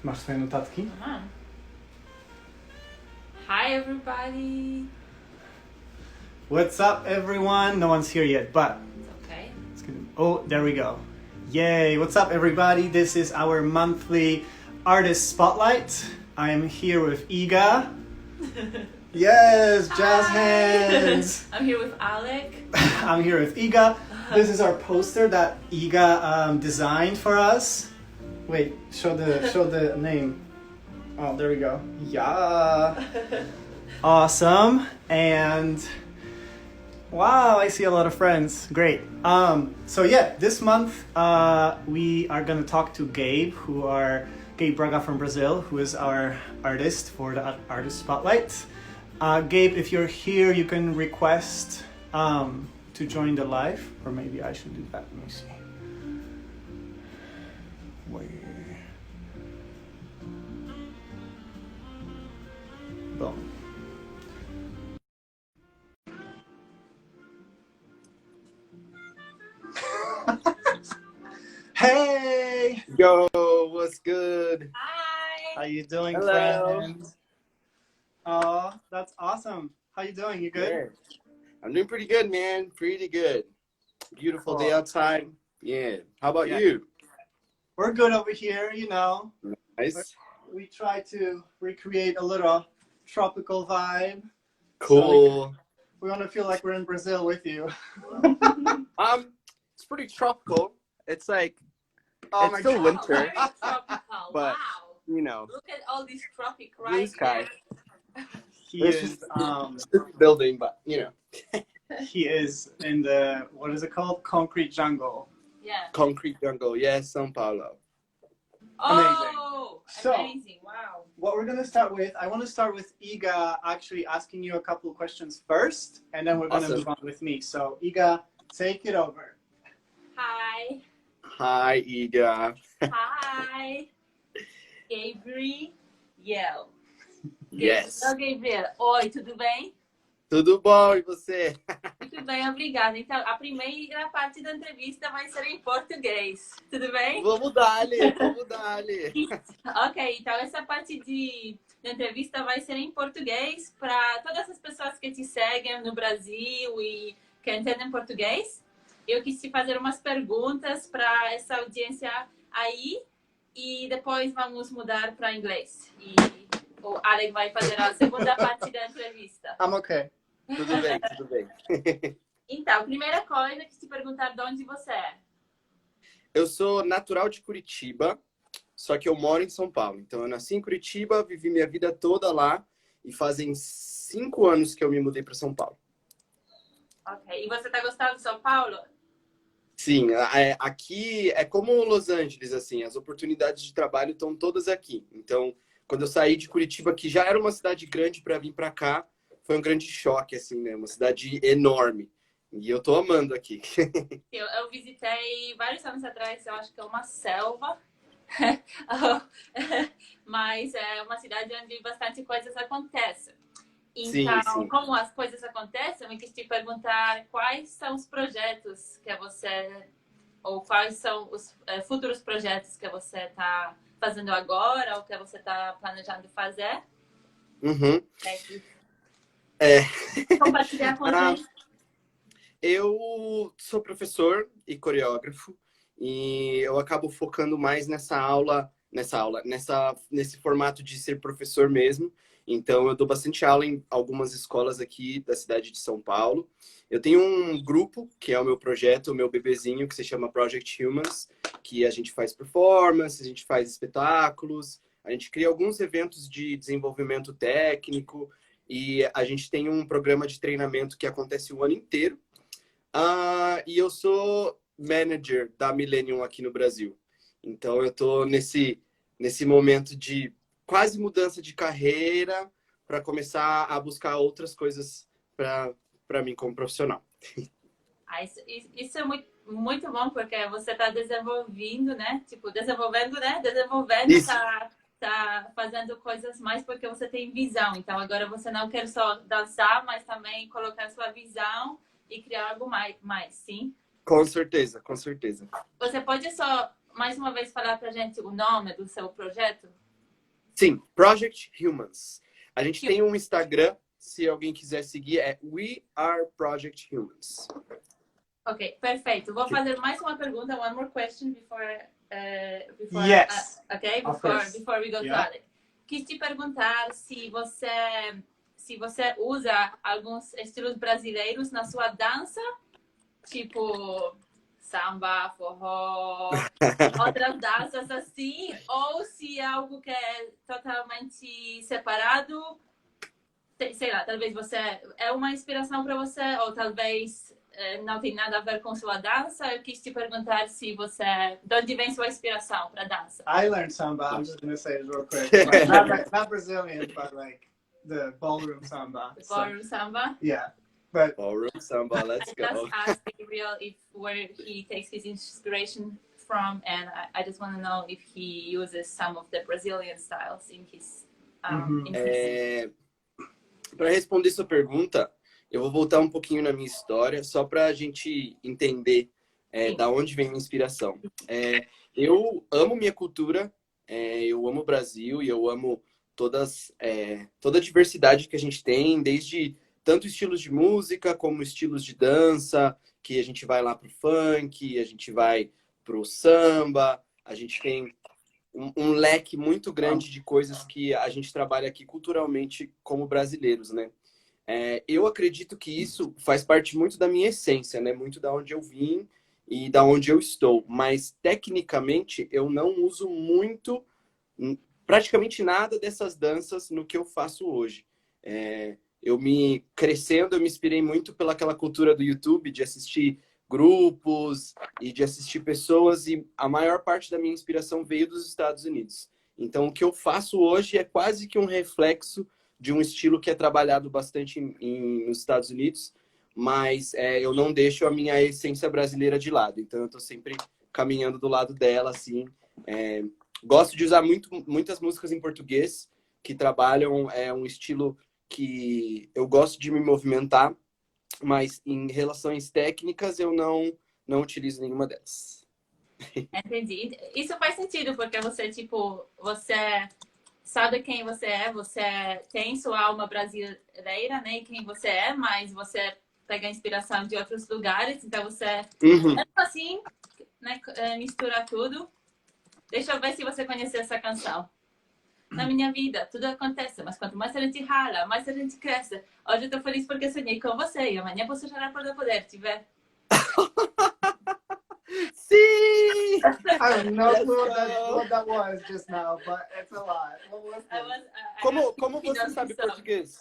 Masz swoje notatki? Aha. Hi everybody. What's up, everyone? No one's here yet, but It's okay. it's gonna... Oh, there we go. Yay! What's up, everybody? This is our monthly artist spotlight. I am here with Iga. Yes, jazz Hi. hands. I'm here with Alek. I'm here with Iga. This is our poster that Iga designed for us. Wait, show the name. Oh, there we go. Yeah. Awesome. And wow, I see a lot of friends. Great. So yeah, this month we are gonna talk to Gabe Braga from Brazil, who is our artist for the Artist Spotlight. Gabe, if you're here, you can request to join the live, or maybe I should do that. Let me see. Where? Boom. Hey! Yo, what's good? Hi. How you doing, Hello. friend? Oh, that's awesome. How you doing? You good? Yeah. I'm doing pretty good, man. Pretty good. Beautiful day Cool. outside. Yeah. How about Yeah. you? We're good over here, you know. Nice. We try to recreate a little tropical vibe. Cool. We want to feel like we're in Brazil with you. It's pretty tropical. It's like, Oh it's my still God. winter, Very tropical. but Wow. you know, Look at all these tropic blue right sky. here. He is Building, but you know, he is in the, what is it called? Concrete jungle. Yeah. concrete jungle. Yes, São Paulo. Oh, So- amazing. Wow. What we're gonna start with, I want to start with Iga actually asking you a couple of questions first, and then we're gonna Awesome. move on with me. So Iga, take it over. Hi. Hi, Iga. Hi. Gabriel. Yes. Gabriel. Oi, tudo bem? Tudo bom, e você? Muito bem, obrigada. Então, a primeira parte da entrevista vai ser em português. Tudo bem? Vamos dar-lhe, vamos dar-lhe. Ok, então essa parte da entrevista vai ser em português para todas as pessoas que te seguem no Brasil e que entendem português. Eu quis te fazer umas perguntas para essa audiência aí e depois vamos mudar para inglês. E o Alek vai fazer a segunda parte da entrevista. I'm okay. Tudo bem, tudo bem. Então, primeira coisa, quis te perguntar de onde você é. Eu sou natural de Curitiba, só que eu moro em São Paulo. Então, eu nasci em Curitiba, vivi minha vida toda lá e fazem 5 anos que eu me mudei para São Paulo. Ok, e você tá gostando de São Paulo? Sim, aqui é como Los Angeles, assim, as oportunidades de trabalho estão todas aqui. Então, quando eu saí de Curitiba, que já era uma cidade grande para vir para cá, foi um grande choque, assim, né? Uma cidade enorme. E eu tô amando aqui. Eu visitei vários anos atrás, eu acho que é uma selva. Mas é uma cidade onde bastante coisas acontecem. Então, Sim. como as coisas acontecem, eu quis te perguntar quais são os projetos que você... Ou quais são os futuros projetos que você está fazendo agora ou que você está planejando fazer. Uhum. Compartilhar com a gente. Eu sou professor e coreógrafo e eu acabo focando mais nesse formato de ser professor mesmo. Então, eu dou bastante aula em algumas escolas aqui da cidade de São Paulo. Eu tenho um grupo, que é o meu projeto, o meu bebezinho, que se chama Project Humans, que a gente faz performance, a gente faz espetáculos, a gente cria alguns eventos de desenvolvimento técnico e a gente tem um programa de treinamento que acontece o ano inteiro. E eu sou manager da Millennium aqui no Brasil. Então, eu tô nesse momento de quase mudança de carreira para começar a buscar outras coisas para mim como profissional. Isso é muito bom, porque você está desenvolvendo, né? Isso. Tá fazendo coisas mais porque você tem visão. Então, agora você não quer só dançar, mas também colocar sua visão e criar algo mais, sim? Com certeza, com certeza. Você pode só, mais uma vez, falar pra gente o nome do seu projeto? Sim, Project Humans. A gente tem um Instagram, se alguém quiser seguir, é We Are Project Humans. Ok, perfeito. Vou fazer mais uma pergunta, one more question before Yes. Okay, before we go to Alek. Quis te perguntar se você usa alguns estilos brasileiros na sua dança, tipo samba, forró, outras danças assim, ou se é algo que é totalmente separado, sei lá, talvez você é uma inspiração para você, ou talvez não tem nada a ver com sua dança. Eu quis te perguntar se você, de onde vem sua inspiração para dança? I learned samba. I'm just gonna say it real quick. Like, not Brazilian, but like the ballroom samba. The ballroom samba? Yeah. But ballroom samba, let's go. I just asked Gabriel where he takes his inspiration from, and I just want to know if he uses some of the Brazilian styles in his. Para responder sua pergunta, eu vou voltar um pouquinho na minha história, só para a gente entender da onde vem a minha inspiração. Eu amo minha cultura, eu amo o Brasil e eu amo toda a diversidade que a gente tem, desde tanto estilos de música como estilos de dança, que a gente vai lá pro funk, a gente vai pro samba, a gente tem um leque muito grande de coisas que a gente trabalha aqui culturalmente como brasileiros, né? Eu acredito que isso faz parte muito da minha essência, né? Muito da onde eu vim e da onde eu estou. Mas, tecnicamente, eu não uso praticamente nada dessas danças no que eu faço hoje. Crescendo, eu me inspirei muito pelaquela cultura do YouTube, de assistir grupos e de assistir pessoas, e a maior parte da minha inspiração veio dos Estados Unidos. Então, o que eu faço hoje é quase que um reflexo de um estilo que é trabalhado bastante nos Estados Unidos, mas eu não deixo a minha essência brasileira de lado. Então, eu estou sempre caminhando do lado dela, assim. Gosto de usar muitas músicas em português que trabalham um estilo que eu gosto de me movimentar, mas em relações técnicas eu não utilizo nenhuma delas. Entendi. Isso faz sentido, porque você sabe quem você tem sua alma brasileira, né? Quem você é, mas você pega inspiração de outros lugares, então você, assim, né, mistura tudo. Deixa eu ver se você conhece essa canção. Na minha vida, tudo acontece, mas quanto mais a gente rala, mais a gente cresce. Hoje eu tô feliz porque sonhei com você e amanhã posso chorar por não poder te ver. Sim! I have no clue what that was just now, but it's a lot. What was that? Como você sabe português?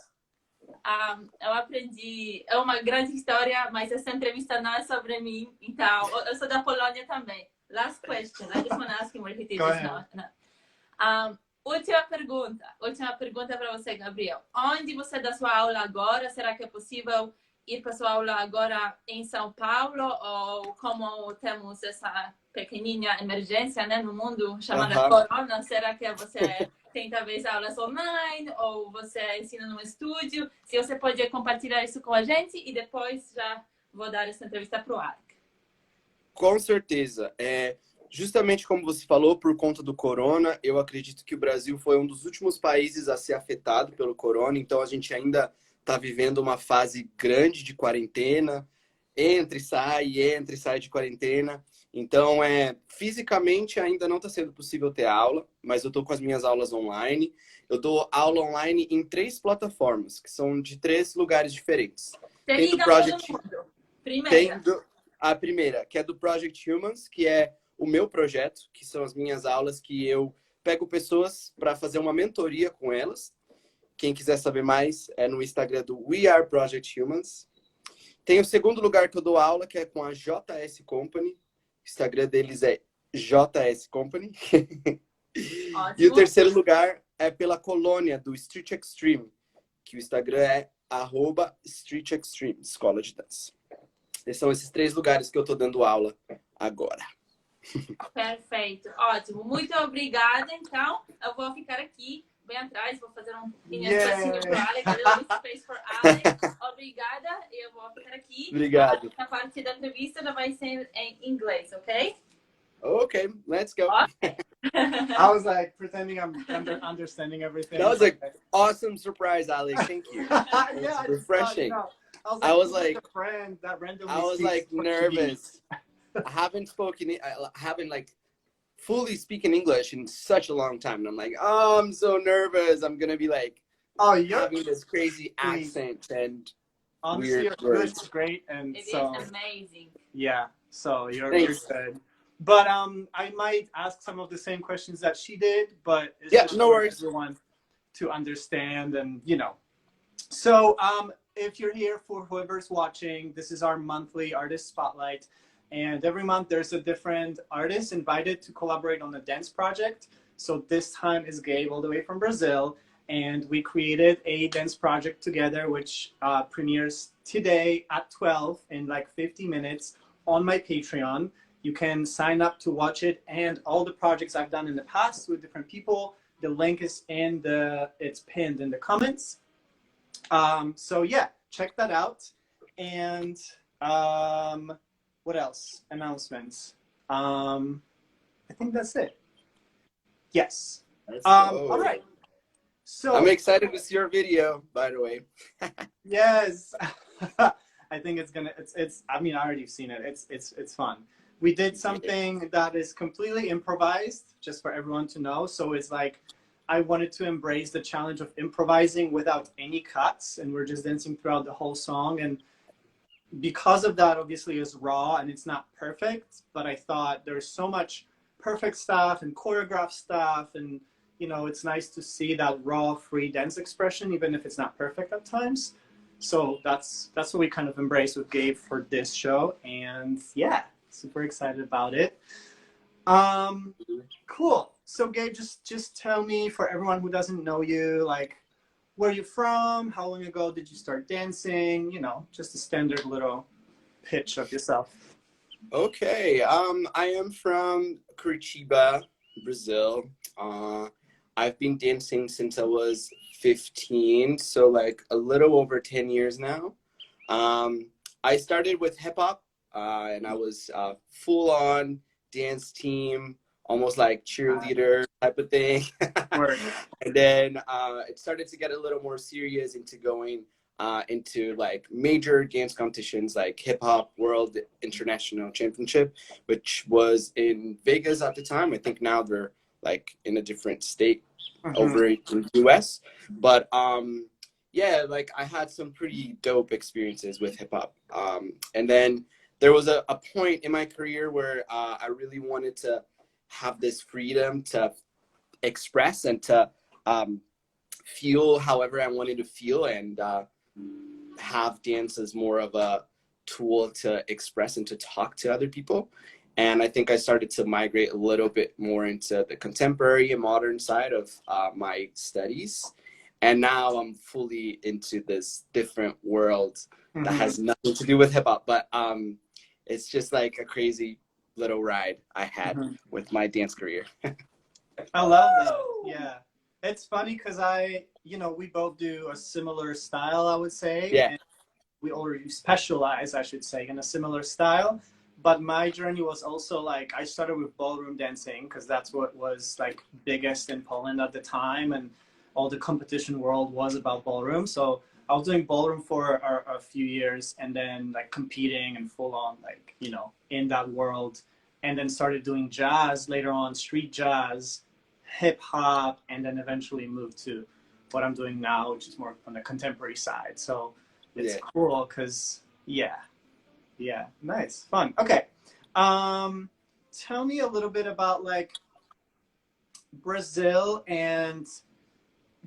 Eu aprendi, é uma grande história, mas essa entrevista não é sobre mim, então, eu sou da Polônia também. Last question, I just want to ask him where he teaches now. Última pergunta para você, Gabriel. Onde você dá sua aula agora? Será que é possível ir para sua aula agora em São Paulo? Ou como temos essa pequenininha emergência, né, no mundo chamada Corona, será que você tem talvez aulas online ou você ensina no estúdio? Se você pode compartilhar isso com a gente e depois já vou dar essa entrevista para o Alek. Com certeza. Justamente como você falou, por conta do corona, eu acredito que o Brasil foi um dos últimos países a ser afetado pelo corona, então a gente ainda está vivendo uma fase grande de quarentena, entra e sai de quarentena. Então, fisicamente ainda não está sendo possível ter aula, mas eu estou com as minhas aulas online. Eu dou aula online em 3 plataformas, que são de 3 lugares diferentes. Tem do Project... A primeira, que é do Project Humans, que é o meu projeto, que são as minhas aulas que eu pego pessoas para fazer uma mentoria com elas. Quem quiser saber mais é no Instagram do We Are Project Humans. Tem o segundo lugar que eu dou aula, que é com a JS Company. O Instagram deles é JS Company. E o terceiro lugar é pela colônia do Street Extreme, que o Instagram é @StreetExtreme, escola de dança. São esses 3 lugares que eu tô dando aula agora. Perfeito, ótimo. Muito obrigada. Então, eu vou ficar aqui bem atrás, vou fazer um espacinho para o Alek, a little space for Alek. Obrigada, eu vou ficar aqui. Obrigado. A parte da entrevista vai ser em inglês, ok? Ok. okay, let's go. Okay. I was like pretending I'm understanding everything. That was an awesome surprise, Alek. Thank you. Yeah, It was I just refreshing. thought, I was who's like, the friend that randomly I was speaks like Portuguese? nervous. I haven't like fully speaking English in such a long time, and I'm like, oh, I'm so nervous. I'm gonna be like Oh, you're having this crazy accent and honestly, weird your English words. is great, and It so is amazing. yeah, so you're Thanks. good. But I might ask some of the same questions that she did, but it's Yeah, just no for worries. everyone to understand, and you know. So if you're here, for whoever's watching, this is our monthly artist spotlight, and every month there's a different artist invited to collaborate on a dance project. So this time is Gabe, all the way from Brazil, and we created a dance project together, which premieres today at 12 in like 50 minutes on my Patreon. You can sign up to watch it, and all the projects I've done in the past with different people, the link is it's pinned in the comments. So yeah, check that out. And what else? Announcements. I think that's it. Yes. All right. So I'm excited to see your video, by the way. yes. I think it's I mean, I already seen it. It's fun. We did something that is completely improvised, just for everyone to know. So it's like I wanted to embrace the challenge of improvising without any cuts, and we're just dancing throughout the whole song. And because of that, obviously, is raw and it's not perfect. But I thought there's so much perfect stuff and choreographed stuff, and you know, it's nice to see that raw, free dance expression, even if it's not perfect at times. So that's what we kind of embrace with Gabe for this show, and yeah, super excited about it. Cool. So Gabe, just tell me, for everyone who doesn't know you, like, where you're from, how long ago did you start dancing? You know, just a standard little pitch of yourself. Okay. I am from Curitiba, Brazil. I've been dancing since I was 15, so like a little over 10 years now. I started with hip hop, and I was full on dance team, almost like cheerleader type of thing. And then it started to get a little more serious into going into like major dance competitions like Hip Hop World International Championship, which was in Vegas at the time. I think now they're like in a different state over in the US. But yeah, like I had some pretty dope experiences with hip hop. And then there was a point in my career where I really wanted to have this freedom to express and to feel however I wanted to feel, and have dance as more of a tool to express and to talk to other people. And I think I started to migrate a little bit more into the contemporary and modern side of my studies. And now I'm fully into this different world that has nothing to do with hip hop, but it's just like a crazy little ride I had with my dance career. I love that. Yeah. It's funny because we both do a similar style, I would say. Yeah. And we already specialize, I should say, in a similar style. But my journey was also like, I started with ballroom dancing because that's what was like biggest in Poland at the time. And all the competition world was about ballroom. So I was doing ballroom for a few years, and then like competing and full on, like, you know, in that world. And then started doing jazz later on, street jazz, hip hop, and then eventually moved to what I'm doing now, which is more on the contemporary side. So it's cool because, yeah, nice, fun. Okay. Tell me a little bit about like Brazil and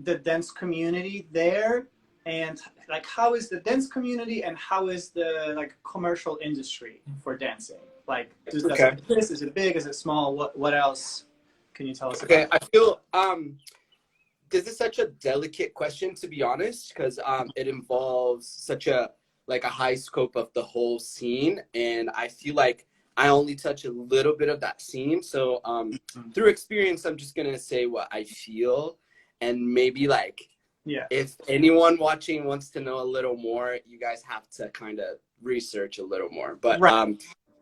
the dance community there, and like how is the dance community and how is the like commercial industry for dancing? Like, is it big? Is it small? What else can you tell us about? I feel this is such a delicate question, to be honest, because it involves such a high scope of the whole scene, and I feel like I only touch a little bit of that scene. So through experience, I'm just gonna say what I feel, and maybe like if anyone watching wants to know a little more, you guys have to kind of research a little more. But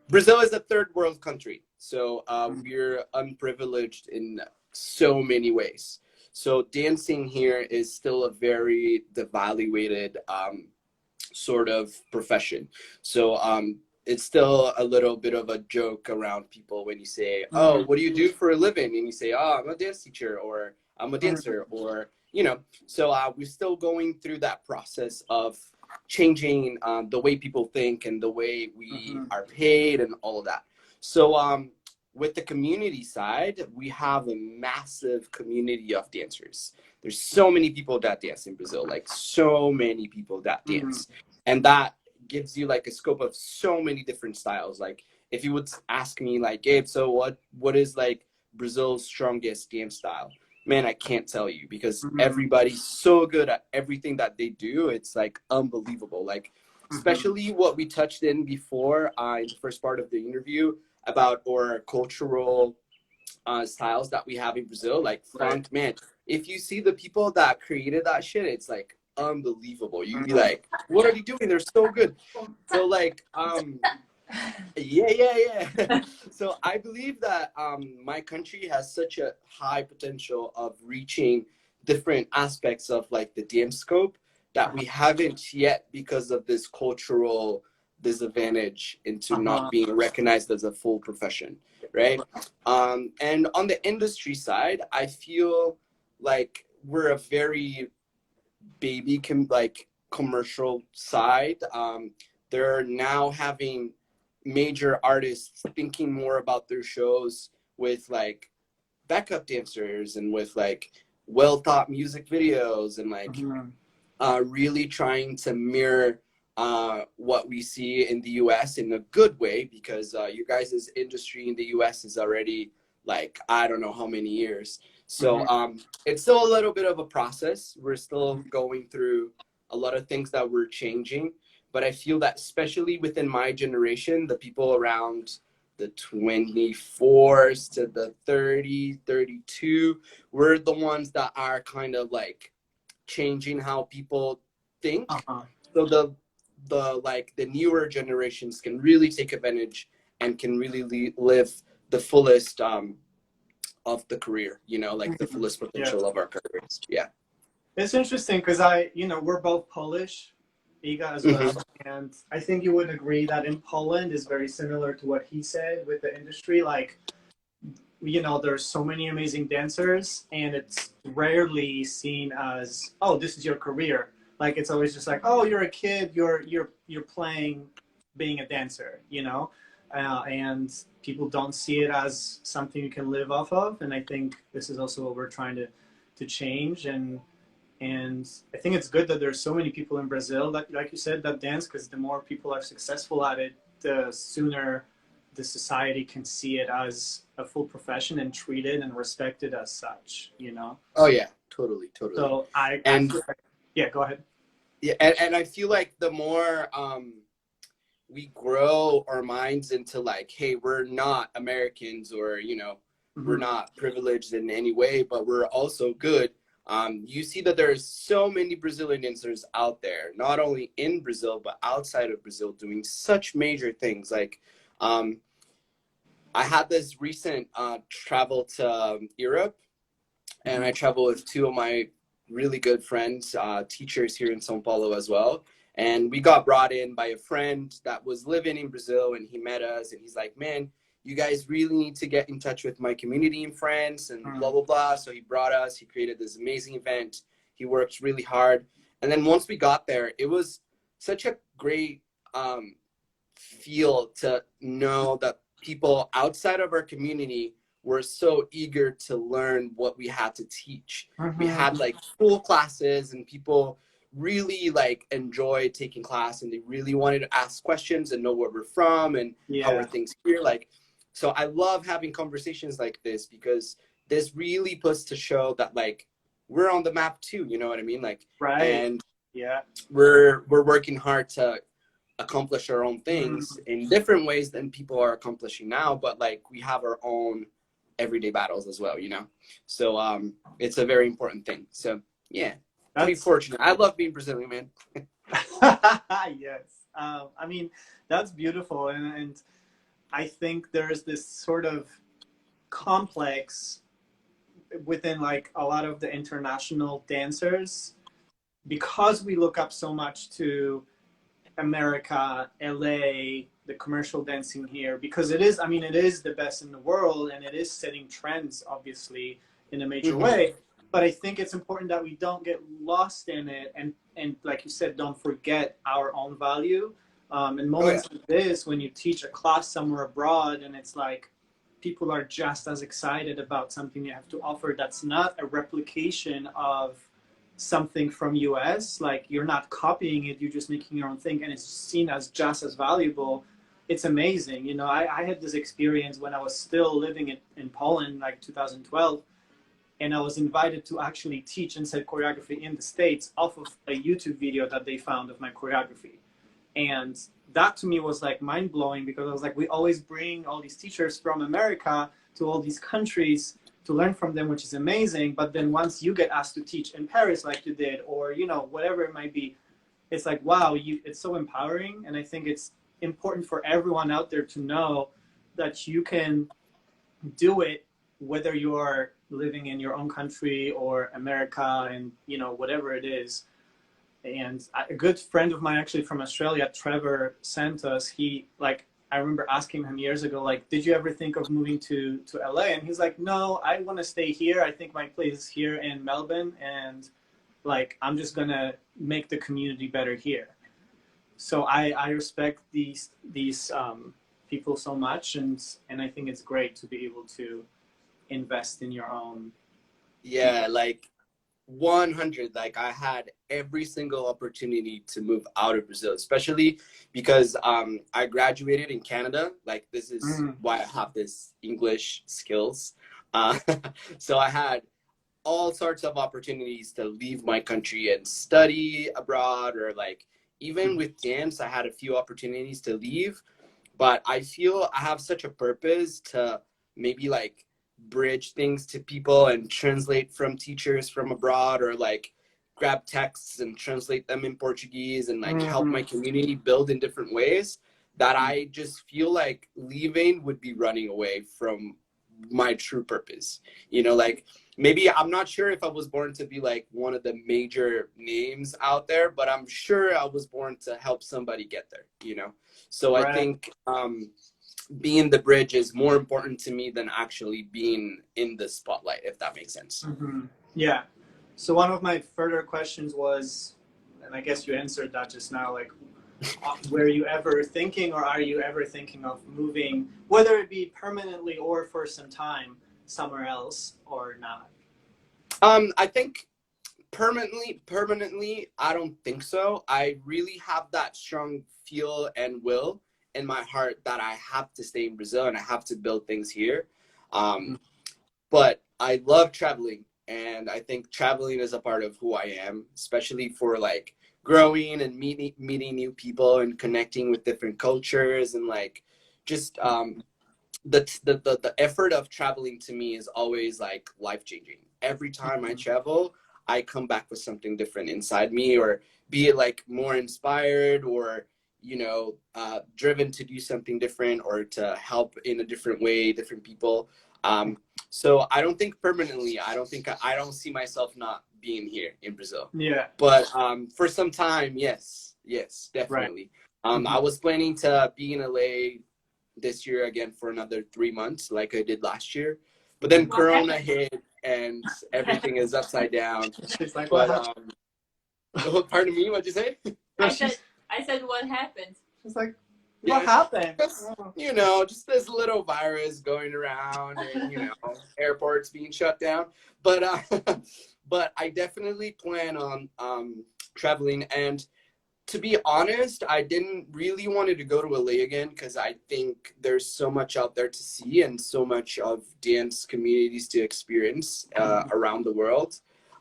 Brazil is a third world country. So we're unprivileged in so many ways. So dancing here is still a very devaluated sort of profession. So it's still a little bit of a joke around people when you say, oh, what do you do for a living? And you say, oh, I'm a dance teacher, or I'm a dancer, or, you know. So we're still going through that process of changing the way people think and the way we are paid and all of that. So with the community side, we have a massive community of dancers. There's so many people that dance in Brazil, like so many people that dance. And that gives you like a scope of so many different styles. Like if you would ask me like, Gabe, so what is like Brazil's strongest dance style? Man, I can't tell you, because everybody's so good at everything that they do. It's like unbelievable. Like especially what we touched in before in the first part of the interview about our cultural styles that we have in Brazil, like funk, man. If you see the people that created that shit, it's like unbelievable. You'd be like, what are they doing? They're so good. So like yeah. So I believe that my country has such a high potential of reaching different aspects of like the dance scope that we haven't yet, because of this cultural disadvantage into not being recognized as a full profession, right? And on the industry side, I feel like we're a very baby commercial side. They're now having major artists thinking more about their shows with like backup dancers and with like well thought music videos, and like really trying to mirror what we see in the US in a good way, because you guys' industry in the US is already like, I don't know how many years. So it's still a little bit of a process. We're still going through a lot of things that we're changing. But I feel that especially within my generation, the people around the 24s to the 30, 32, we're the ones that are kind of like changing how people think. So the newer generations can really take advantage and can really live the fullest of the career, you know, like the fullest potential of our careers. Yeah. It's interesting because we're both Polish, Iga as well. And I think you would agree that in Poland is very similar to what he said with the industry. Like, there's so many amazing dancers, and it's rarely seen as, oh, this is your career. Like, it's always just like, oh, you're a kid, you're playing, being a dancer, and people don't see it as something you can live off of. And I think this is also what we're trying to change. And I think it's good that there's so many people in Brazil that, like you said, that dance, because the more people are successful at it, the sooner the society can see it as a full profession and treat it and respect it as such, Oh yeah, totally. So yeah, go ahead. Yeah, and I feel like the more we grow our minds into like, hey, we're not Americans, or we're not privileged in any way, but we're also good. You see that there's so many Brazilian dancers out there, not only in Brazil, but outside of Brazil, doing such major things. Like, I had this recent travel to Europe, and I traveled with two of my really good friends, teachers here in São Paulo as well. And we got brought in by a friend that was living in Brazil, and he met us, and he's like, man, you guys really need to get in touch with my community and friends and blah, blah, blah. So he brought us, he created this amazing event. He worked really hard. And then once we got there, it was such a great feel to know that people outside of our community were so eager to learn what we had to teach. We had like full classes, and people really like enjoyed taking class, and they really wanted to ask questions and know where we're from and how are things here. Like, so I love having conversations like this, because this really puts to show that like we're on the map too, you know what I mean? Like, and we're working hard to accomplish our own things in different ways than people are accomplishing now, but like we have our own everyday battles as well, so it's a very important thing. So yeah, pretty fortunate. I love being Brazilian, man. Yes. I mean, that's beautiful. And I think there's this sort of complex within like a lot of the international dancers because we look up so much to America, LA, the commercial dancing here, because it is, I mean, it is the best in the world and it is setting trends, obviously, in a major way. But I think it's important that we don't get lost in it and like you said, don't forget our own value. In moments like this, when you teach a class somewhere abroad and it's like people are just as excited about something you have to offer that's not a replication of something from US, like you're not copying it, you're just making your own thing and it's seen as just as valuable. It's amazing. You know, I had this experience when I was still living in Poland, like 2012, and I was invited to actually teach and set choreography in the States off of a YouTube video that they found of my choreography. And that to me was like mind blowing because I was like, we always bring all these teachers from America to all these countries to learn from them, which is amazing. But then once you get asked to teach in Paris like you did, or, you know, whatever it might be, it's like, wow, it's so empowering. And I think it's important for everyone out there to know that you can do it, whether you're living in your own country or America and, you know, whatever it is. And a good friend of mine actually from Australia, Trevor Santos, he like, I remember asking him years ago, like, did you ever think of moving to LA? And he's like, no, I want to stay here. I think my place is here in Melbourne. And like, I'm just going to make the community better here. So I respect these people so much. And I think it's great to be able to invest in your own. Yeah, like 100. Like I had every single opportunity to move out of Brazil, especially because I graduated in Canada. Like this is why I have this English skills. So I had all sorts of opportunities to leave my country and study abroad, or like even with dance, I had a few opportunities to leave. But I feel I have such a purpose to maybe like bridge things to people and translate from teachers from abroad, or like grab texts and translate them in Portuguese and like help my community build in different ways, that I just feel like leaving would be running away from my true purpose. You know, like maybe I'm not sure if I was born to be like one of the major names out there, but I'm sure I was born to help somebody get there, you know? So I think being the bridge is more important to me than actually being in the spotlight, if that makes sense. Yeah. So one of my further questions was, and I guess you answered that just now, like, were you ever thinking, or are you ever thinking of moving, whether it be permanently or for some time, somewhere else or not? I think permanently, I don't think so. I really have that strong feel and will in my heart that I have to stay in Brazil and I have to build things here. But I love traveling, and I think traveling is a part of who I am, especially for like growing and meeting new people and connecting with different cultures, and like just the effort of traveling to me is always like life-changing. Every time I travel, I come back with something different inside me, or be it like more inspired, or you know, driven to do something different, or to help in a different way, different people. So I don't think permanently, I don't see myself not being here in Brazil. Yeah. But for some time, yes, definitely. I was planning to be in LA this year again for another 3 months, like I did last year. But then Corona hit and everything is upside down. She's like, but pardon me, what'd you say? I said, what happened? She's like, what happened? Just, you know, just this little virus going around, and you know, airports being shut down. But but I definitely plan on traveling. And to be honest, I didn't really wanted to go to LA again because I think there's so much out there to see and so much of dance communities to experience around the world,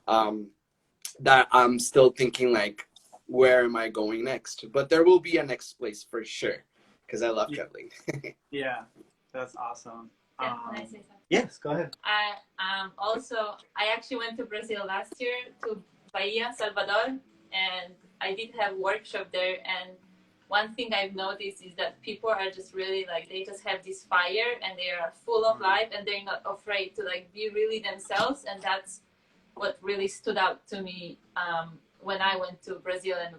that I'm still thinking like, where am I going next? But there will be a next place for sure, because I love traveling. Yeah, that's awesome. Can I say something? Yes, go ahead. I actually went to Brazil last year, to Bahia, Salvador, and I did have a workshop there, and one thing I've noticed is that people are just really like, they just have this fire and they are full of life and they're not afraid to like be really themselves. And that's what really stood out to me when I went to Brazil. And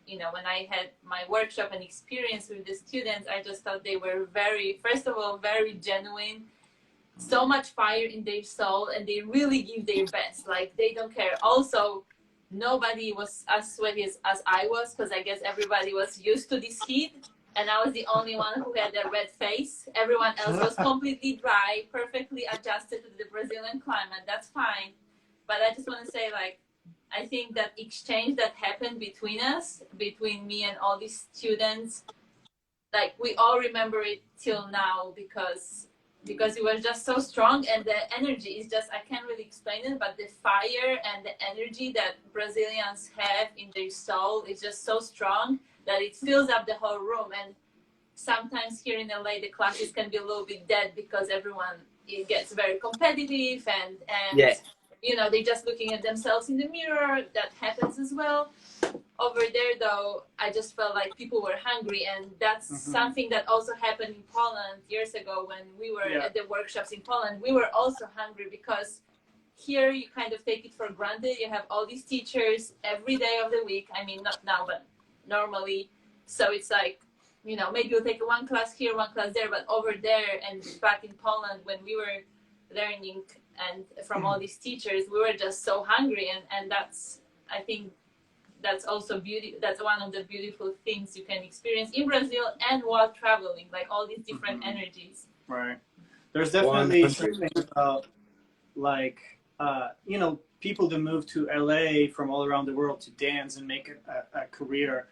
you know, when I had my workshop and experience with the students, I just thought they were very, first of all, very genuine, so much fire in their soul, and they really give their best. Like they don't care. Also, nobody was as sweaty as I was, because I guess everybody was used to this heat, and I was the only one who had a red face. Everyone else was completely dry, perfectly adjusted to the Brazilian climate. That's fine. But I just want to say, like, I think that exchange that happened between us, between me and all these students, like we all remember it till now, because it was just so strong, and the energy is just, I can't really explain it, but the fire and the energy that Brazilians have in their soul is just so strong that it fills up the whole room. And sometimes here in LA the classes can be a little bit dead because everyone, it gets very competitive and Yeah. you know, they're just looking at themselves in the mirror. That happens as well. Over there, though, I just felt like people were hungry, and that's something that also happened in Poland years ago when we were at the workshops in Poland. We were also hungry, because here you kind of take it for granted. You have all these teachers every day of the week. I mean, not now, but normally. So it's like, you know, maybe you'll take one class here, one class there, but over there and back in Poland, when we were learning and from all these teachers, we were just so hungry. And that's, I think, that's also beauty. That's one of the beautiful things you can experience in Brazil and while traveling, like all these different energies. Right. There's definitely something about, like, you know, people that move to LA from all around the world to dance and make a career.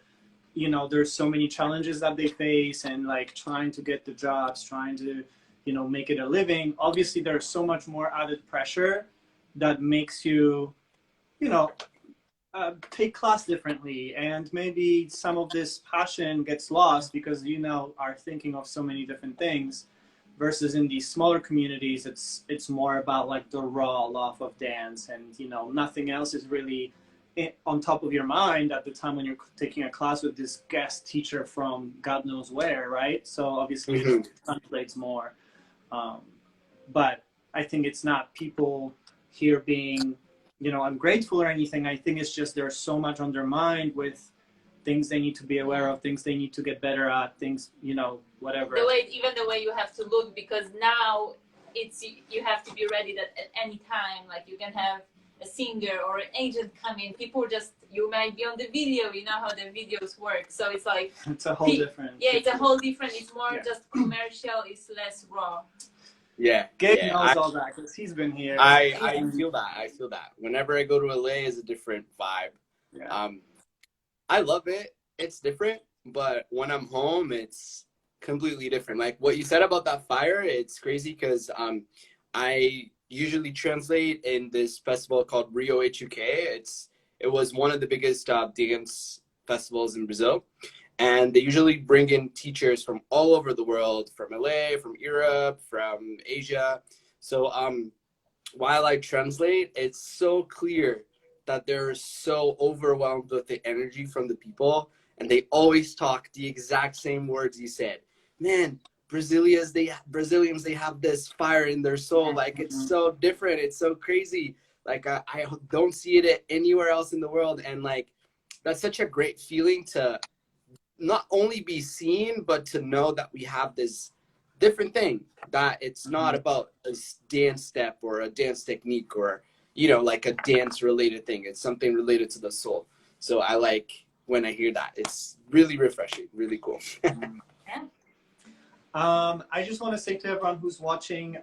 You know, there's so many challenges that they face, and like trying to get the jobs, trying to, you know, make it a living. Obviously, there's so much more added pressure that makes you, you know, take class differently, and maybe some of this passion gets lost because you now are thinking of so many different things, versus in these smaller communities it's more about like the raw love of dance, and you know, nothing else is really on top of your mind at the time when you're taking a class with this guest teacher from God knows where, right? So obviously it translates more, but I think it's not people here being, you know, ungrateful or anything. I think it's just there's so much on their mind with things they need to be aware of, things they need to get better at, things, you know, whatever. Even the way you have to look, because now it's, you have to be ready that at any time, like you can have a singer or an agent come in. People just, you might be on the video, you know how the videos work. So it's like, it's a whole different. Yeah, it's a whole different, it's more just commercial, it's less raw. Yeah, Gabe knows all that because he's been here. I feel that. I feel that. Whenever I go to LA, is a different vibe. Yeah. I love it. It's different, but when I'm home, it's completely different. Like what you said about that fire, it's crazy because I usually translate in this festival called Rio HUK. It was one of the biggest dance festivals in Brazil. And they usually bring in teachers from all over the world, from LA, from Europe, from Asia. So while I translate, it's so clear that they're so overwhelmed with the energy from the people. And they always talk the exact same words you said. Man, Brazilians, they have this fire in their soul. Like, it's so different. It's so crazy. Like, I don't see it anywhere else in the world. And, like, that's such a great feeling to not only be seen, but to know that we have this different thing, that it's not about a dance step or a dance technique or, you know, like a dance related thing. It's something related to the soul. So I like when I hear that. It's really refreshing, really cool. I just want to say to everyone who's watching,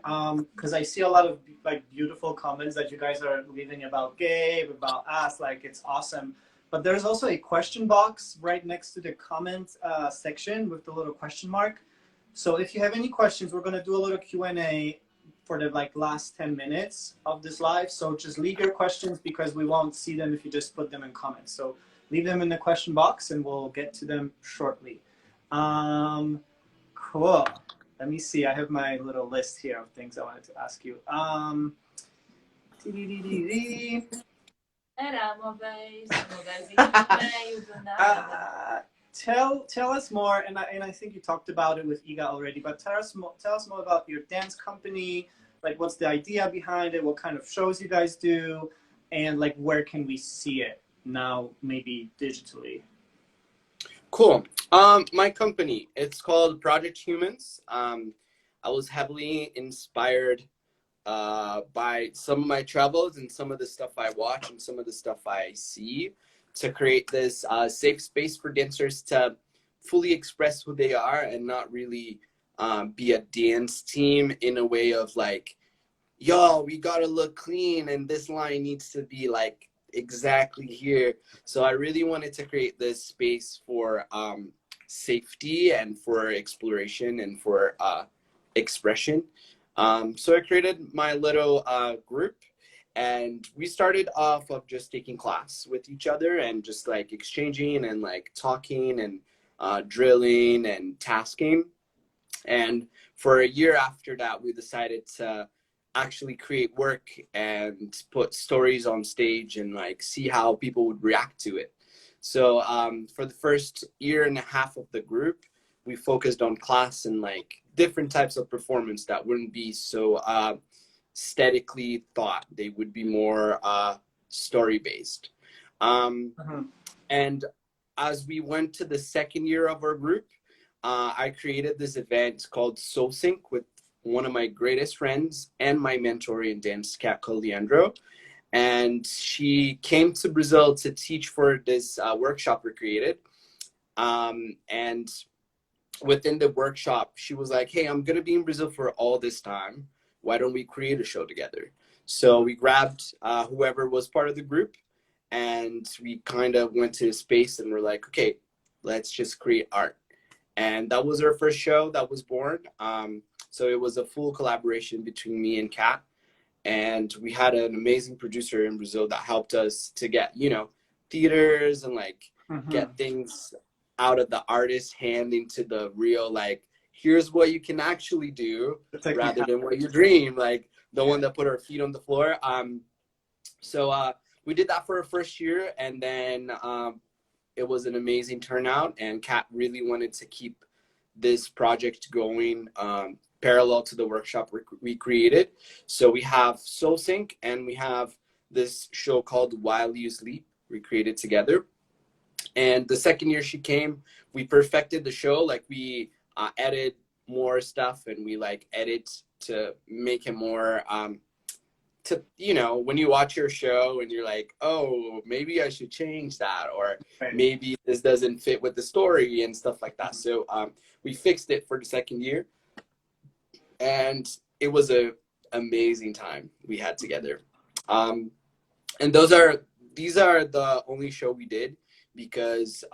because I see a lot of like beautiful comments that you guys are leaving about Gabe, about us, like it's awesome. But there's also a question box right next to the comment section with the little question mark. So if you have any questions, we're going to do a little Q&A for the like last 10 minutes of this live. So just leave your questions because we won't see them if you just put them in comments. So leave them in the question box and we'll get to them shortly. Cool. Let me see. I have my little list here of things I wanted to ask you. Era uma vez, um lugarzinho no meio do nada. tell us more, and I think you talked about it with Iga already, but tell us more about your dance company. Like, what's the idea behind it? What kind of shows you guys do, and like, where can we see it now? Maybe digitally. Cool. My company, it's called Project Humans. I was heavily inspired by some of my travels and some of the stuff I watch and some of the stuff I see to create this safe space for dancers to fully express who they are and not really be a dance team in a way of like, yo, we gotta look clean and this line needs to be like exactly here. So I really wanted to create this space for safety and for exploration and for expression. So I created my little group, and we started off of just taking class with each other and just like exchanging and like talking and drilling and tasking. And for a year after that, we decided to actually create work and put stories on stage and like see how people would react to it. So for the first year and a half of the group, we focused on class and like different types of performance that wouldn't be so aesthetically thought. They would be more story based. And as we went to the second year of our group, I created this event called Soul Sync with one of my greatest friends and my mentor in dance, Kat called Leandro. And she came to Brazil to teach for this workshop we created. And within the workshop, she was like, hey, I'm going to be in Brazil for all this time. Why don't we create a show together? So we grabbed whoever was part of the group, and we kind of went to a space and we're like, okay, let's just create art. And that was our first show that was born. So it was a full collaboration between me and Kat. And we had an amazing producer in Brazil that helped us to get, you know, theaters and like get things out of the artist's hand into the real, like, here's what you can actually do rather than what you dream, like the one that put our feet on the floor. So we did that for our first year, and then it was an amazing turnout, and Kat really wanted to keep this project going parallel to the workshop we created. So we have Soul Sync, and we have this show called While You Sleep we created together. And the second year she came, we perfected the show. Like we added more stuff, and we like edit to make it more to, you know, when you watch your show and you're like, oh, maybe I should change that, or maybe this doesn't fit with the story and stuff like that. So we fixed it for the second year, and it was a amazing time we had together. And these are the only show we did, because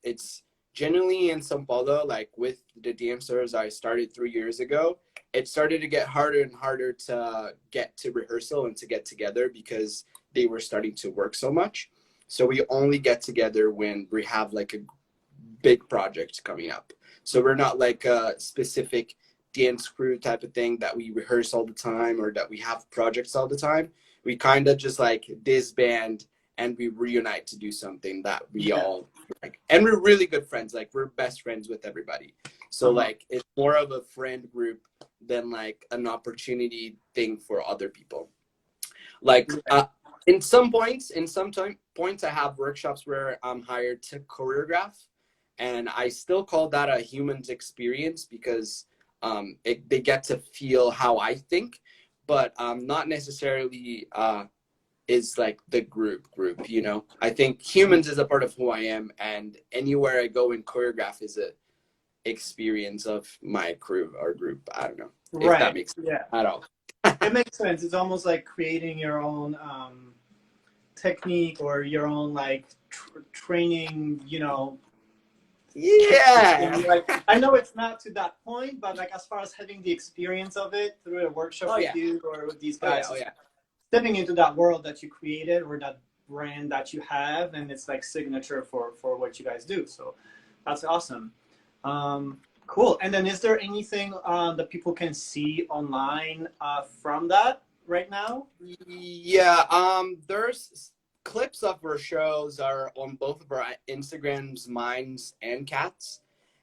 it's generally in São Paulo, like with the dancers I started 3 years ago, it started to get harder and harder to get to rehearsal and to get together because they were starting to work so much. So we only get together when we have like a big project coming up. So we're not like a specific dance crew type of thing that we rehearse all the time or that we have projects all the time. We kind of just like disband and we reunite to do something that we all like. And we're really good friends. Like we're best friends with everybody. So like it's more of a friend group than like an opportunity thing for other people. Like in some points I have workshops where I'm hired to choreograph, and I still call that a human's experience because they get to feel how I think, but not necessarily is like the group, you know. I think humans is a part of who I am, and anywhere I go in choreograph is a experience of my crew or group. I don't know if that makes sense at all. It makes sense. It's almost like creating your own technique or your own like training, you know. Yeah. Like, I know it's not to that point, but like as far as having the experience of it through a workshop with you or with these guys, stepping into that world that you created or that brand that you have, and it's like signature for what you guys do. So that's awesome. Cool. And then is there anything that people can see online from that right now? Yeah, there's clips of our shows are on both of our Instagrams, Minds and Cats.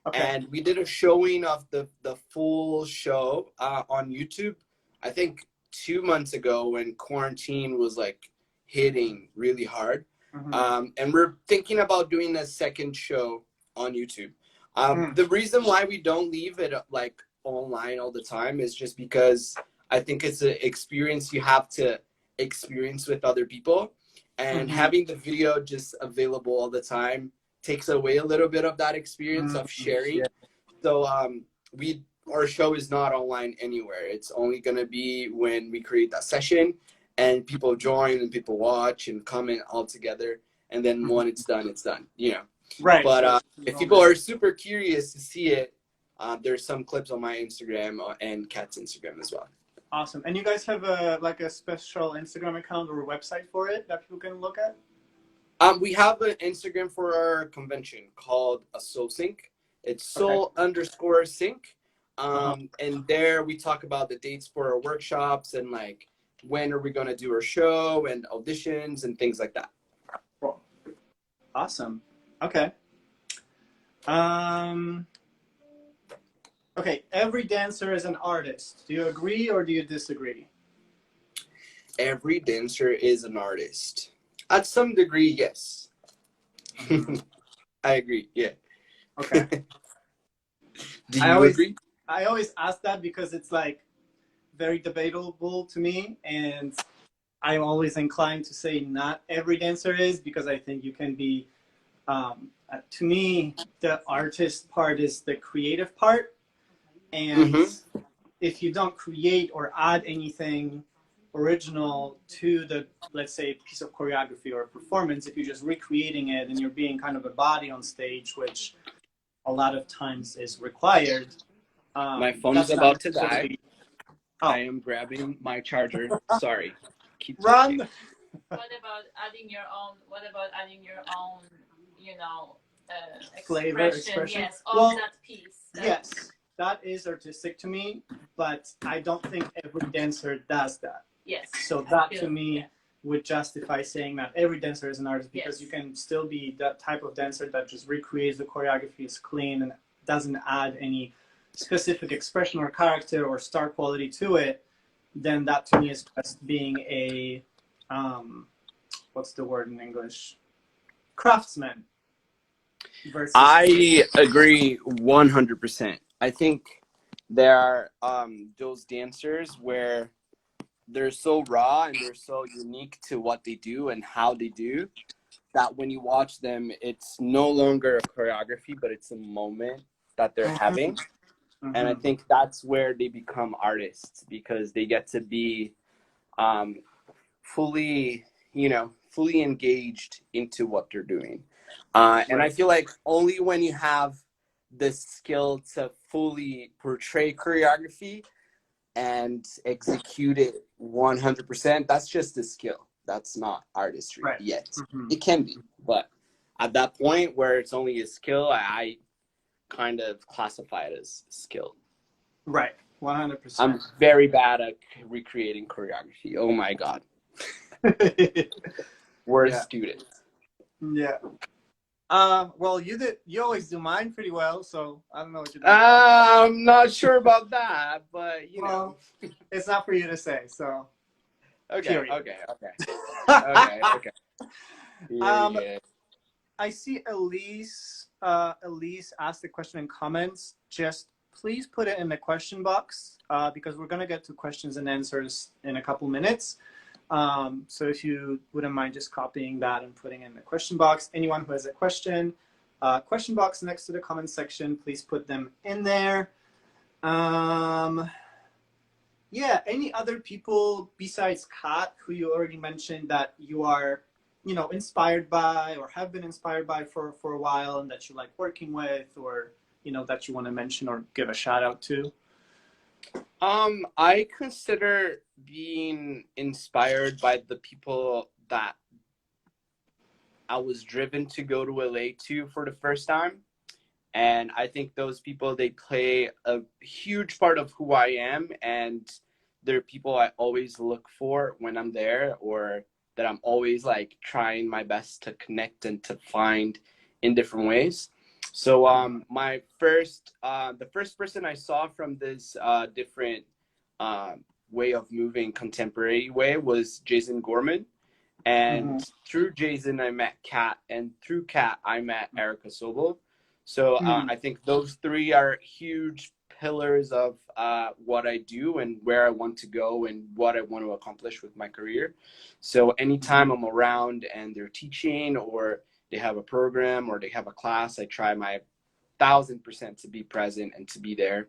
Okay. And we did a showing of the full show on YouTube, I think 2 months ago when quarantine was like hitting really hard. And we're thinking about doing a second show on YouTube. The reason why we don't leave it like online all the time is just because I think it's an experience you have to experience with other people. And having the video just available all the time takes away a little bit of that experience of sharing. So our show is not online anywhere. It's only going to be when we create that session and people join and people watch and comment all together. And then when it's done, you know. Right. But if people are super curious to see it, there's some clips on my Instagram and Kat's Instagram as well. Awesome. And you guys have a special Instagram account or a website for it that people can look at? We have an Instagram for our convention called a Soul Sync. It's soul_sync. And there we talk about the dates for our workshops and like when are we going to do our show and auditions and things like that. Cool. Awesome. Okay. Okay, every dancer is an artist. Do you agree or do you disagree? Every dancer is an artist. At some degree, yes. I agree, yeah. Okay. Do you agree? I always ask that because it's like very debatable to me, and I'm always inclined to say not every dancer is, because I think you can be, to me, the artist part is the creative part. And if you don't create or add anything original to the, let's say, piece of choreography or performance, if you're just recreating it and you're being kind of a body on stage, which a lot of times is required. My phone is about to die. I am grabbing my charger. Sorry. Keep Run. What about adding your own? What about adding your own? You know, flavor, expression. Yes, of that piece. Yes, that is artistic to me, but I don't think every dancer does that. Yes. So that to me would justify saying that every dancer is an artist, because you can still be that type of dancer that just recreates the choreography, is clean and doesn't add any specific expression or character or star quality to it. Then that to me is just being a, what's the word in English? Craftsman. Versus I agree 100%. I think there are those dancers where they're so raw and they're so unique to what they do and how they do that when you watch them, it's no longer a choreography, but it's a moment that they're having. And I think that's where they become artists, because they get to be fully engaged into what they're doing. And I feel like only when you have the skill to fully portray choreography and execute it 100%, that's just a skill. That's not artistry yet. It can be, but at that point where it's only a skill, I kind of classify it as skill. Right, 100%. I'm very bad at recreating choreography. Oh my God. Worst student. Yeah. Well, you always do mine pretty well, so I don't know what you're doing. I'm not sure about that, but you know. It's not for you to say, so. Okay. I see Elise asked the question in comments. Just please put it in the question box, because we're gonna get to questions and answers in a couple minutes. So if you wouldn't mind just copying that and putting it in the question box. Anyone who has a question box next to the comment section, please put them in there. Yeah, any other people besides Kat who you already mentioned that you are, inspired by or have been inspired by for a while, and that you like working with, or, that you want to mention or give a shout out to? I consider being inspired by the people that I was driven to go to LA to for the first time. And I think those people, they play a huge part of who I am, and they're people I always look for when I'm there, or that I'm always like trying my best to connect and to find in different ways. So my first, the first person I saw from this different way of moving, contemporary way, was Jason Gorman. And through Jason, I met Kat, and through Kat, I met Erica Sobel. So I think those three are huge pillars of what I do and where I want to go and what I want to accomplish with my career. So anytime I'm around and they're teaching or they have a program or they have a class, I try my 1,000% to be present and to be there.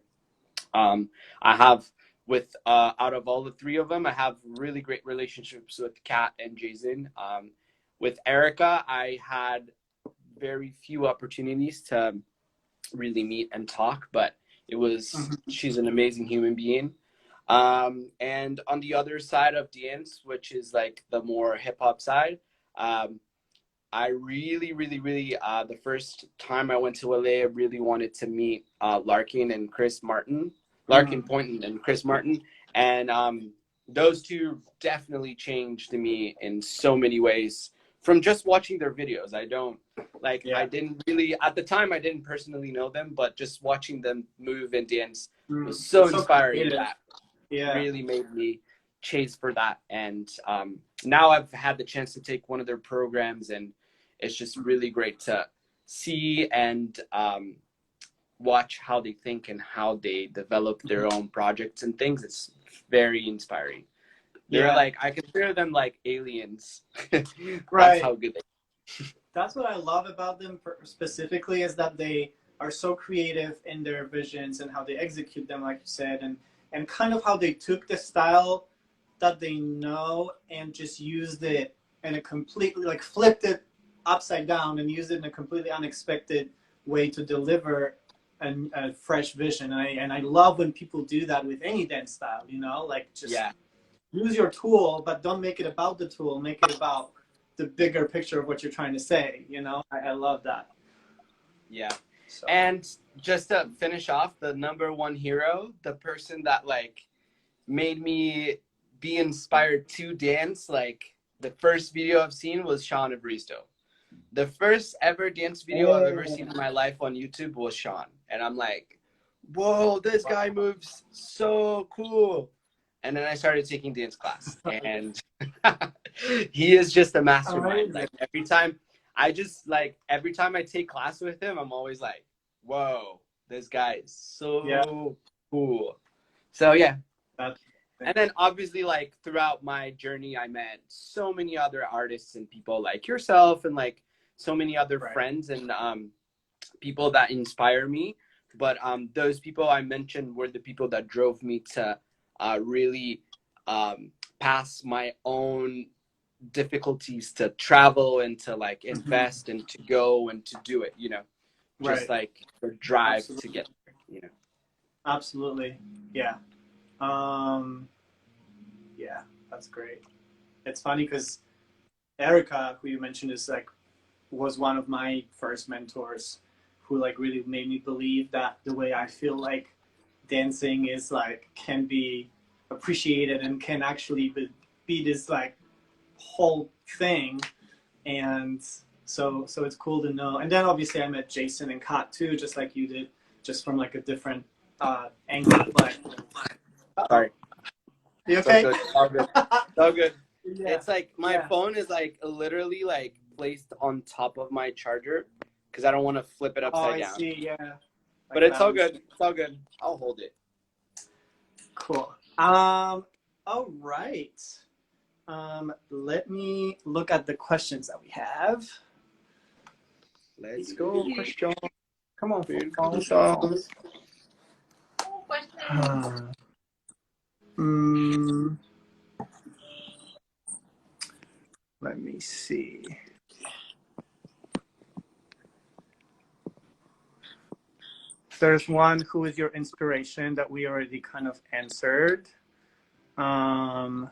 I have with out of all the three of them, I have really great relationships with Kat and Jason. With Erica, I had very few opportunities to really meet and talk, but it was she's an amazing human being. And on the other side of dance, which is like the more hip hop side, I really, the first time I went to LA, I really wanted to meet Larkin and Chris Martin, Larkin Poynton and Chris Martin. And those two definitely changed me in so many ways from just watching their videos. I didn't really, at the time, I didn't personally know them, but just watching them move and dance was so inspiring that really made me chase for that. And now I've had the chance to take one of their programs, and it's just really great to see and watch how they think and how they develop their own projects and things. It's very inspiring. They're like, I consider them like aliens. That's how good they are. That's what I love about them specifically, is that they are so creative in their visions and how they execute them, like you said, and kind of how they took the style that they know and just used it in a completely, like flipped it upside down and used it in a completely unexpected way to deliver a fresh vision. And I love when people do that with any dance style, you know, like just use your tool, but don't make it about the tool. Make it about the bigger picture of what you're trying to say, you know. I love that. Yeah. So. And just to finish off, the number one hero, the person that like made me be inspired to dance, like the first video I've seen was Sean Evaristo. The first ever dance video I've ever seen in my life on YouTube was Sean. And I'm like, whoa, this guy moves so cool. And then I started taking dance class, and he is just a mastermind. Like every time I take class with him, I'm always like, whoa, this guy is so cool. So yeah. And then obviously, like throughout my journey, I met so many other artists and people like yourself, and like so many other friends and people that inspire me. But those people I mentioned were the people that drove me to really pass my own difficulties, to travel and to like invest and to go and to do it, you know, just like the drive to get there, you know. Absolutely. Yeah. Yeah, that's great. It's funny because Erica, who you mentioned, was one of my first mentors, who like really made me believe that the way I feel like dancing is like can be appreciated and can actually be this like whole thing. And so it's cool to know. And then obviously I met Jason and Kat too, just like you did, just from like a different angle. But sorry, you okay? All good. All good. Yeah. It's like my phone is like literally like placed on top of my charger because I don't want to flip it upside down. See, yeah. But it's all good. It's all good. I'll hold it. Cool. All right. Let me look at the questions that we have. Let's go, question. Come on, let me see. There's one, who is your inspiration, that we already kind of answered. I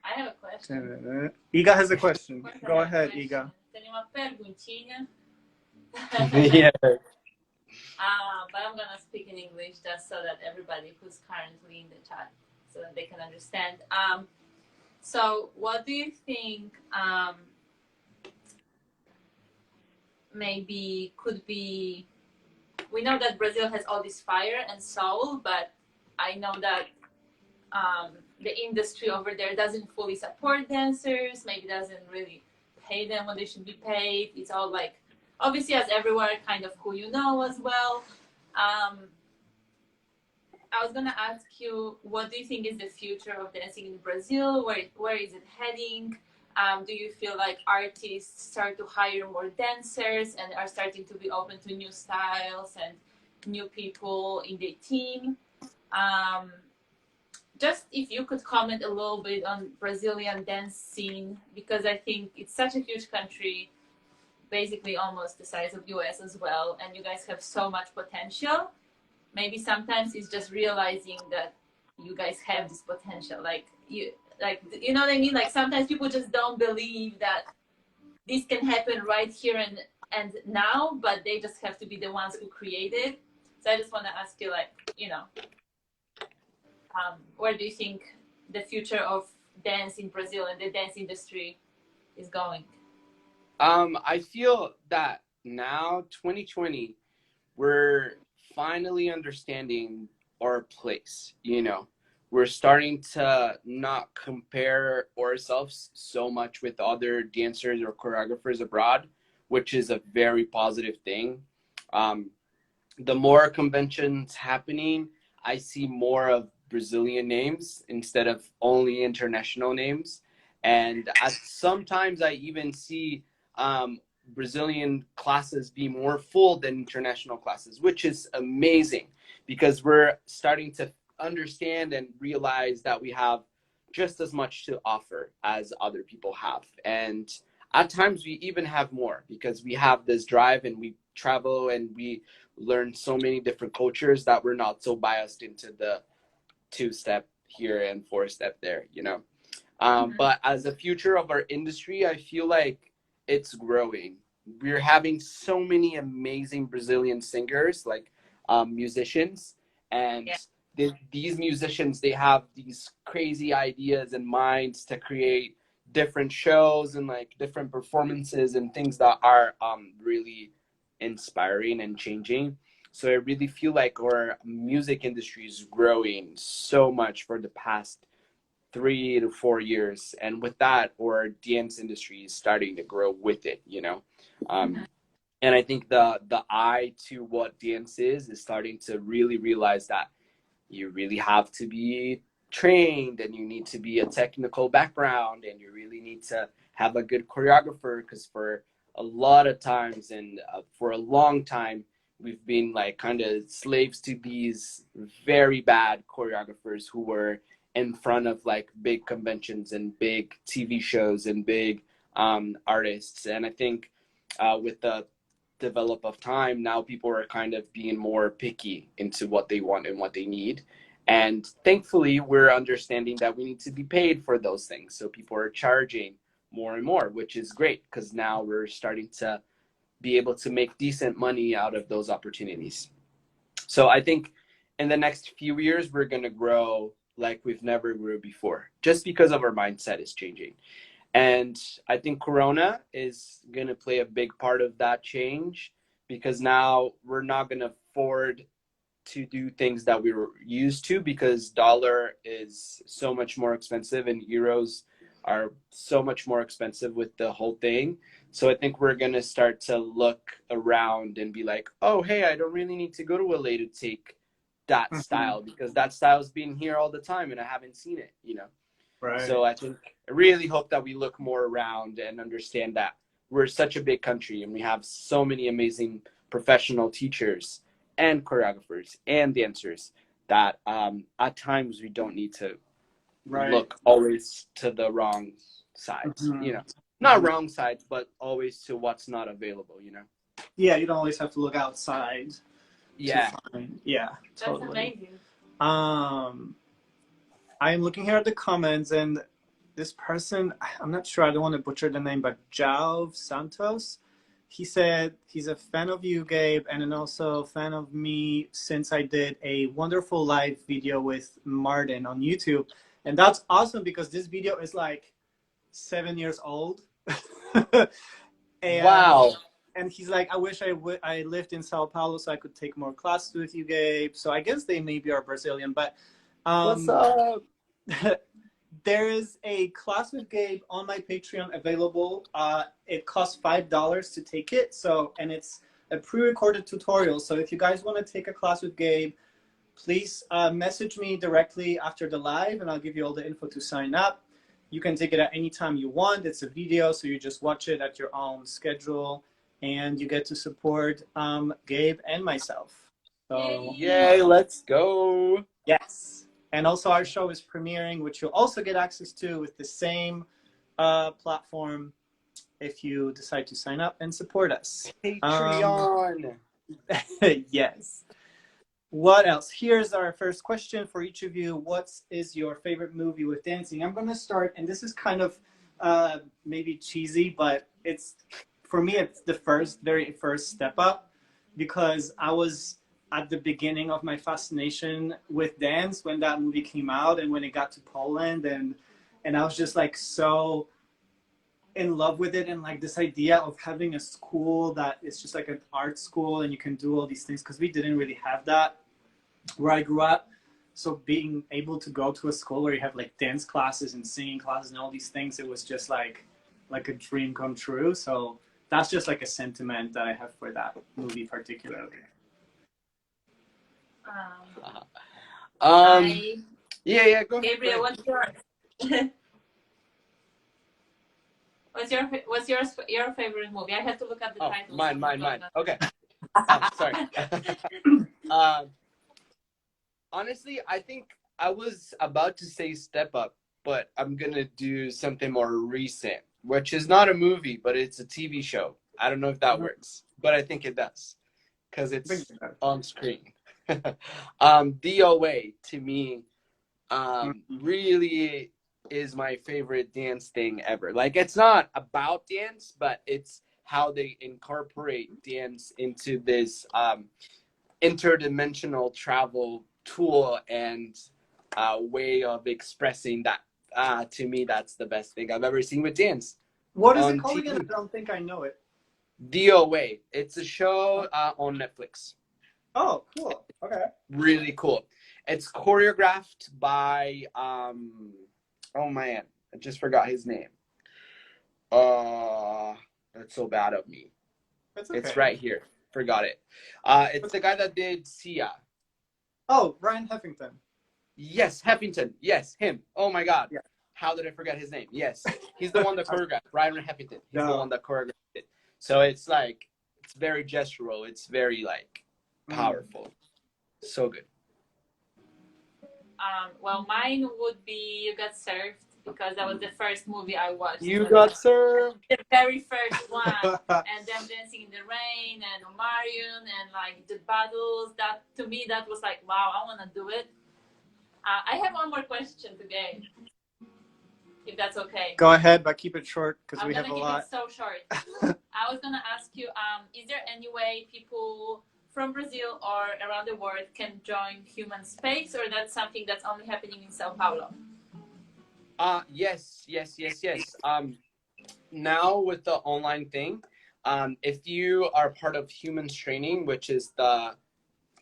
have a question. Iga has a question. Go ahead, Iga. Tenho uma perguntinha. Yeah. But I'm gonna speak in English just so that everybody who's currently in the chat, so that they can understand. So what do you think maybe could be, we know that Brazil has all this fire and soul, but I know that the industry over there doesn't fully support dancers, maybe doesn't really pay them what they should be paid. It's all like, obviously as everywhere, kind of who you know as well. I was gonna ask you, what do you think is the future of dancing in Brazil? Where is it heading? Do you feel like artists start to hire more dancers and are starting to be open to new styles and new people in the team? Just if you could comment a little bit on Brazilian dance scene, because I think it's such a huge country, basically almost the size of US as well, and you guys have so much potential. Maybe sometimes it's just realizing that you guys have this potential. Like you know what I mean? Like sometimes people just don't believe that this can happen right here and now, but they just have to be the ones who create it. So I just want to ask you, like, you know, where do you think the future of dance in Brazil and the dance industry is going? I feel that now, 2020, we're finally understanding our place, you know. We're starting to not compare ourselves so much with other dancers or choreographers abroad, which is a very positive thing. The more conventions happening, I see more of Brazilian names instead of only international names. And sometimes I even see Brazilian classes be more full than international classes, which is amazing because we're starting to understand and realize that we have just as much to offer as other people have. And at times we even have more because we have this drive and we travel and we learn so many different cultures that we're not so biased into the 2-step here and 4-step there, you know. But as a future of our industry, I feel like it's growing. We're having so many amazing Brazilian singers, like musicians, and these musicians, they have these crazy ideas and minds to create different shows and like different performances and things that are really inspiring and changing. So I really feel like our music industry is growing so much for the past 3 to 4 years, and with that, our dance industry is starting to grow with it, you know. And I think the eye to what dance is starting to really realize that you really have to be trained and you need to be a technical background and you really need to have a good choreographer, because for a lot of times and for a long time we've been like kind of slaves to these very bad choreographers who were in front of like big conventions and big TV shows and big artists. And I think with the develop of time, now people are kind of being more picky into what they want and what they need. And thankfully, we're understanding that we need to be paid for those things. So people are charging more and more, which is great because now we're starting to be able to make decent money out of those opportunities. So I think in the next few years, we're going to grow like we've never grew before, just because of our mindset is changing. And I think Corona is going to play a big part of that change, because now we're not going to afford to do things that we were used to, because dollar is so much more expensive and euros are so much more expensive with the whole thing. So I think we're going to start to look around and be like, oh, hey, I don't really need to go to LA to take that style, because that style's been here all the time and I haven't seen it, you know? Right. So I really hope that we look more around and understand that we're such a big country and we have so many amazing professional teachers and choreographers and dancers that at times we don't need to look always to the wrong sides, you know, not wrong sides, but always to what's not available, you know? Yeah, you don't always have to look outside. Yeah. Yeah, totally. That's amazing. I am looking here at the comments, and this person, I'm not sure, I don't want to butcher the name, but Jao Santos, he said he's a fan of you, Gabe, and then also a fan of me since I did a wonderful live video with Martin on YouTube. And that's awesome because this video is like 7 years old. and Wow. and he's like, I wish I lived in Sao Paulo so I could take more classes with you, Gabe. So I guess they maybe are Brazilian, but What's up? there is a class with Gabe on my Patreon available. It costs $5 to take it. So, and it's a pre-recorded tutorial. So if you guys want to take a class with Gabe, please message me directly after the live and I'll give you all the info to sign up. You can take it at any time you want. It's a video, so you just watch it at your own schedule and you get to support Gabe and myself. So, Yay, let's go. yes. And also our show is premiering, which you'll also get access to with the same platform if you decide to sign up and support us. Patreon. Yes. What else? Here's our first question for each of you. What is your favorite movie with dancing? I'm going to start, and this is kind of maybe cheesy, but it's, for me, it's the very first Step Up, because I was at the beginning of my fascination with dance when that movie came out and when it got to Poland, and I was just like so in love with it, and like this idea of having a school that is just like an art school and you can do all these things, because we didn't really have that where I grew up. So being able to go to a school where you have like dance classes and singing classes and all these things, it was just like a dream come true. So that's just like a sentiment that I have for that movie particularly. Yeah, go ahead. Gabriel, what's your favorite movie? I had to look at the title. Mine. Okay. Sorry. Honestly, I think I was about to say Step Up, but I'm gonna do something more recent, which is not a movie, but it's a TV show. I don't know if that works, but I think it does, because it's on screen. DOA, to me, really is my favorite dance thing ever. Like, it's not about dance, but it's how they incorporate dance into this interdimensional travel tool and way of expressing that. To me, that's the best thing I've ever seen with dance. What is it called again? I don't think I know it. DOA. It's a show on Netflix. Oh, cool. Okay. Really cool. It's choreographed by oh man, I just forgot his name. That's so bad of me. That's okay. It's right here. Forgot it. It's the guy that did Sia. Oh, Ryan Heffington. Yes, Heffington. Yes, him. Oh my God. Yeah. How did I forget his name? Yes, he's the one that choreographed. Ryan Heffington. He's the one that choreographed it. So it's like, it's very gestural. It's very like powerful. So good. Well, mine would be You Got Served, because that was the first movie I watched. You Got Served. The very first one. And them dancing in the rain and Omarion and like the battles. That, to me, that was like, wow, I want to do it. I have one more question today, if that's okay. Go ahead, but keep it short because we have a lot. I'm gonna keep it so short. I was gonna ask you, is there any way people from Brazil or around the world can join Human Space, or that's something that's only happening in Sao Paulo? Yes. Now with the online thing, if you are part of Humans Training, which is the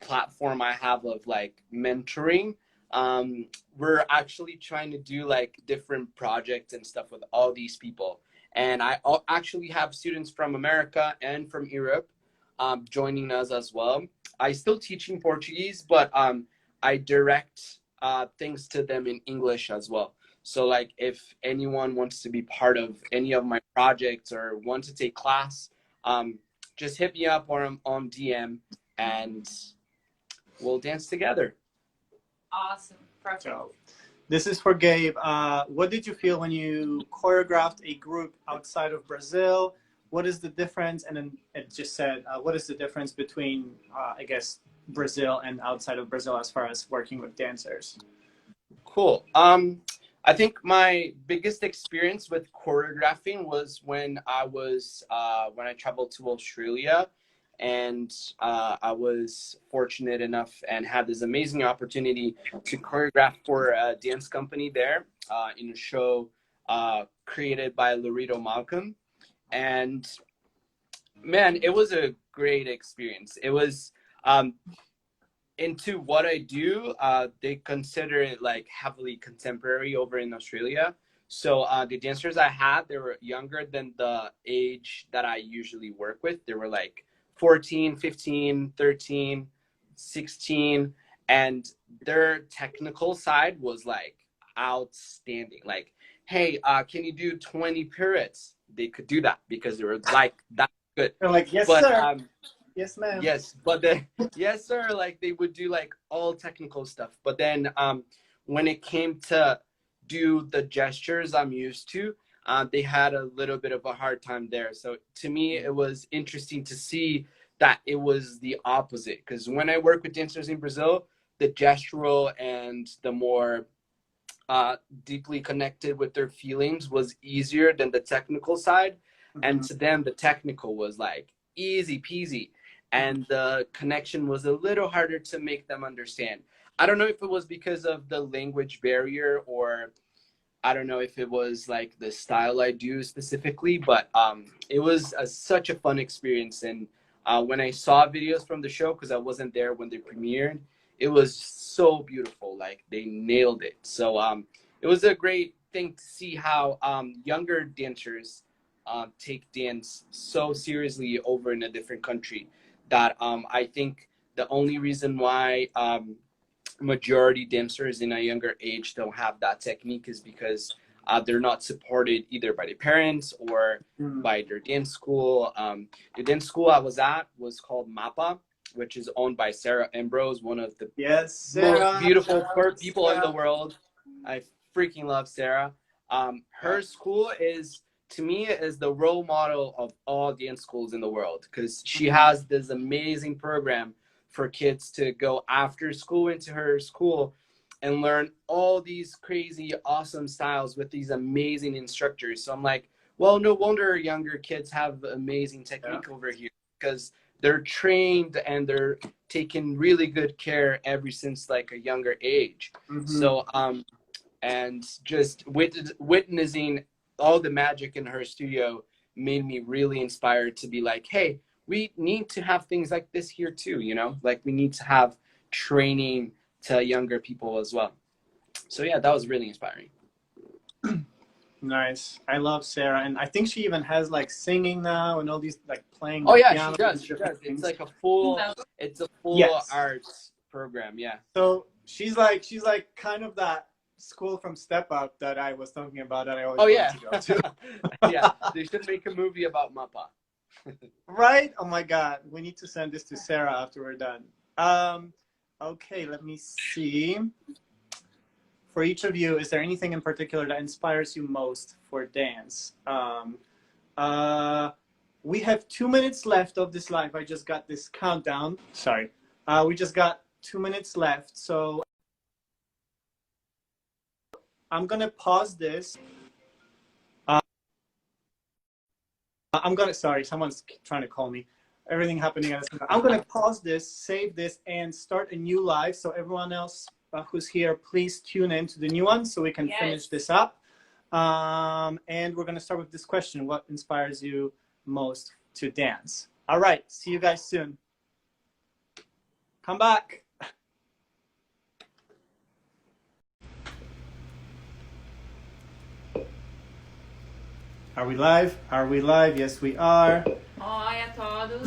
platform I have of like mentoring, we're actually trying to do like different projects and stuff with all these people. And I actually have students from America and from Europe joining us as well. I still teach in Portuguese, but I direct things to them in English as well. So like if anyone wants to be part of any of my projects or want to take class, just hit me up or on DM and we'll dance together. Awesome. Perfect. So, this is for Gabe. What did you feel when you choreographed a group outside of Brazil? What is the difference? And then it just said, what is the difference between, I guess, Brazil and outside of Brazil as far as working with dancers? Cool. I think my biggest experience with choreographing was when I traveled to Australia, and I was fortunate enough and had this amazing opportunity to choreograph for a dance company there in a show created by Laredo Malcolm. And man, it was a great experience. It was into what I do, they consider it like heavily contemporary over in Australia. So the dancers I had, they were younger than the age that I usually work with. They were like 14, 15, 13, 16. And their technical side was like outstanding. Like, hey, can you do 20 pirouettes? They could do that because they were like that good. They're like, yes, But sir. Yes, ma'am. yes, but then yes, sir. Like they would do like all technical stuff. But then when it came to do the gestures I'm used to, they had a little bit of a hard time there. So to me, it was interesting to see that it was the opposite. Because when I work with dancers in Brazil, the gestural and the more deeply connected with their feelings was easier than the technical side. Mm-hmm. And to them, the technical was like easy peasy. And the connection was a little harder to make them understand. I don't know if it was because of the language barrier, or I don't know if it was like the style I do specifically, but it was such a fun experience. And when I saw videos from the show, because I wasn't there when they premiered, it was so beautiful. Like they nailed it. So it was a great thing to see how younger dancers take dance so seriously over in a different country. That I think the only reason why majority dancers in a younger age don't have that technique is because they're not supported either by their parents or by their dance school. The dance school I was at was called MAPA, which is owned by Sarah Ambrose, one of the most beautiful people in the world. I freaking love Sarah. Her school is, to me, is the role model of all dance schools in the world, because she has this amazing program for kids to go after school into her school and learn all these crazy, awesome styles with these amazing instructors. So I'm like, well, no wonder younger kids have amazing technique over here, because they're trained and they're taking really good care ever since like a younger age. So, and just witnessing all the magic in her studio made me really inspired to be like, hey, we need to have things like this here too, you know, like we need to have training to younger people as well. So yeah, that was really inspiring. Nice. I love Sarah, and I think she even has like singing now and all these like playing. Oh yeah, piano she does. She does. It's like a full, it's a full arts program. Yeah. So she's like kind of that school from Step Up that I was talking about that I always wanted to go to. Yeah, they should make a movie about MAPA. Right? Oh my God, we need to send this to Sarah after we're done. Okay, let me see. For each of you, is there anything in particular that inspires you most for dance? We have 2 minutes left of this live. I just got this countdown. Sorry. We just got 2 minutes left. So I'm going to pause this. Sorry, someone's trying to call me. Everything happening at the same time. I'm going to pause this, save this, and start a new live. So everyone else who's here, please tune in to the new one so we can finish this up. And we're going to start with this question. What inspires you most to dance? All right. See you guys soon. Come back. Are we live? Are we live? Yes, we are. Oi a todos.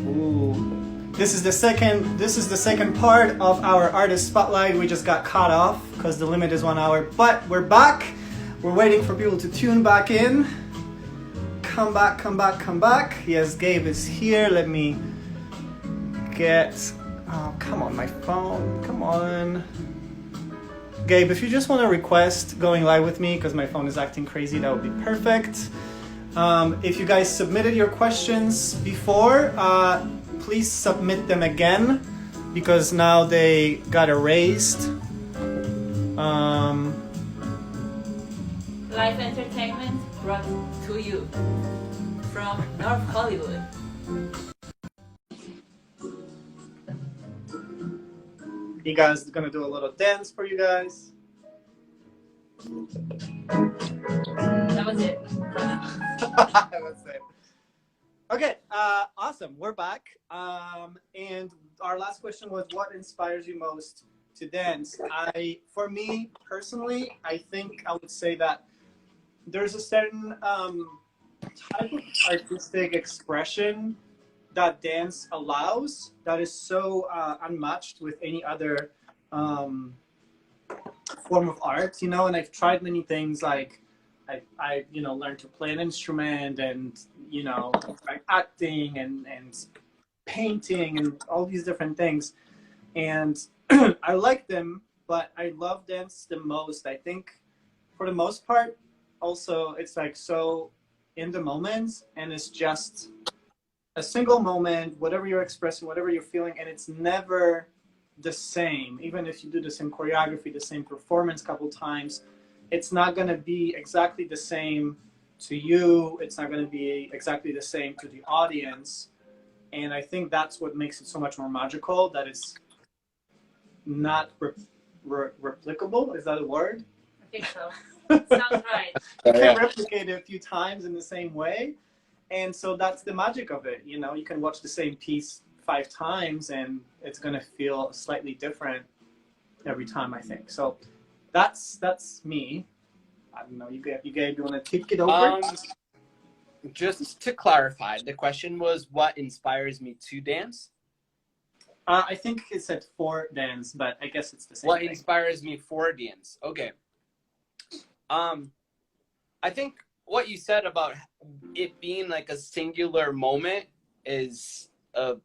Ooh. This is the second part of our artist spotlight. We just got cut off because the limit is 1 hour, but we're back. We're waiting for people to tune back in. Come back, come back, come back. Yes, Gabe is here. Let me get, oh, come on, my phone, come on. Gabe, if you just want to request going live with me because my phone is acting crazy, that would be perfect. If you guys submitted your questions before, please submit them again because now they got erased. Live entertainment brought to you from North Hollywood. Iga's gonna do a little dance for you guys. That was it. That's it. Okay, awesome. We're back. And our last question was, what inspires you most to dance? For me personally, I think I would say that there's a certain type of artistic expression that dance allows that is so unmatched with any other form of art, you know. And I've tried many things, like I learned to play an instrument, and like acting and painting and all these different things, and I like them, but I love dance the most. I think for the most part, also it's like so in the moment, and it's just a single moment, whatever you're expressing, whatever you're feeling, and it's never the same. Even if you do the same choreography, the same performance a couple times, it's not going to be exactly the same to you. It's not going to be exactly the same to the audience. And I think that's what makes it so much more magical, that it's not replicable. Is that a word? I think so. Sounds right. You can replicate it a few times in the same way. And so that's the magic of it. You know, you can watch the same piece 5 times and it's going to feel slightly different every time, I think. So that's me. I don't know. You want to take it over? Just to clarify, the question was, what inspires me to dance? I think it said for dance, but I guess it's the same What thing. inspires me for dance? Okay. I think what you said about it being like a singular moment is a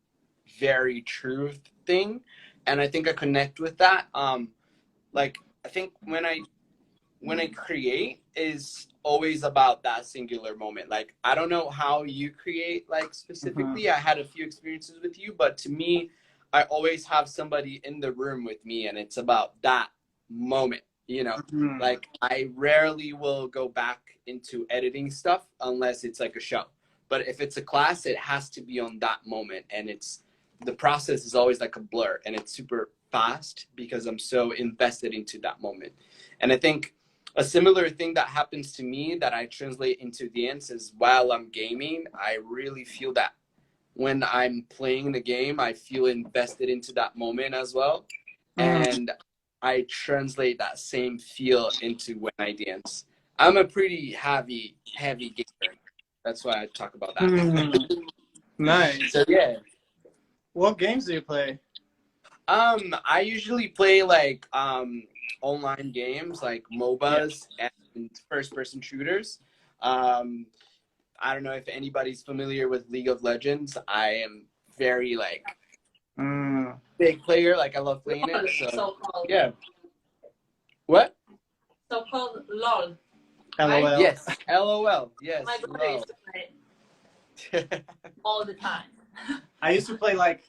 very true thing, and I think I connect with that. Like I think when I create is always about that singular moment. Like I don't know how you create, like specifically. I had a few experiences with you, but to me, I always have somebody in the room with me, and it's about that moment. You know, like I rarely will go back into editing stuff unless it's like a show. But if it's a class, it has to be on that moment, and the process is always like a blur, and it's super fast because I'm so invested into that moment. And I think a similar thing that happens to me that I translate into dance is while I'm gaming, I really feel that when I'm playing the game, I feel invested into that moment as well. And I translate that same feel into when I dance. I'm a pretty heavy gamer. That's why I talk about that. Nice. So yeah. What games do you play? I usually play like online games like MOBAs and first-person shooters. I don't know if anybody's familiar with League of Legends. I am very like big player. Like I love playing it. So yeah. What? So-called LOL. LOL. Yes. LOL. Yes. My brother used to play it all the time. I used to play like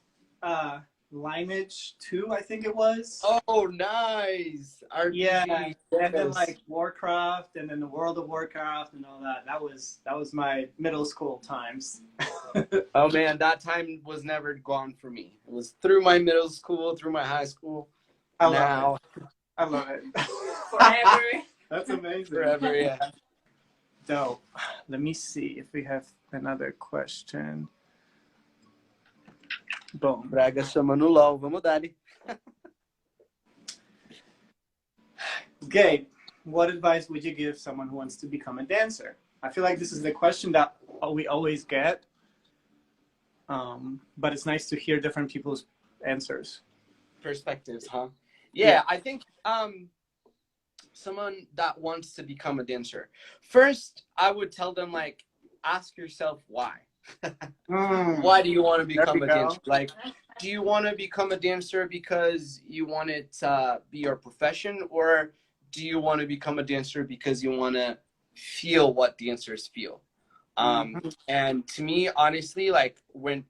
Lineage 2, I think it was. Oh, nice. RPG. Yeah, yes. and then like Warcraft, and then the World of Warcraft, and all that. That was my middle school times. Oh man, that time was never gone for me. It was through my middle school, through my high school. I love it. Forever. That's amazing. Forever, yeah. Dope. Let me see if we have another question. Boom. Braga chama no LOL. Vamos dali. Gabe, what advice would you give someone who wants to become a dancer? I feel like this is the question that we always get, but it's nice to hear different people's answers. Perspectives, huh? Yeah, I think someone that wants to become a dancer. First, I would tell them, like, ask yourself why. Why do you want to become a dancer? Like, do you want to become a dancer because you want it to be your profession, or do you want to become a dancer because you want to feel what dancers feel? And to me, honestly, like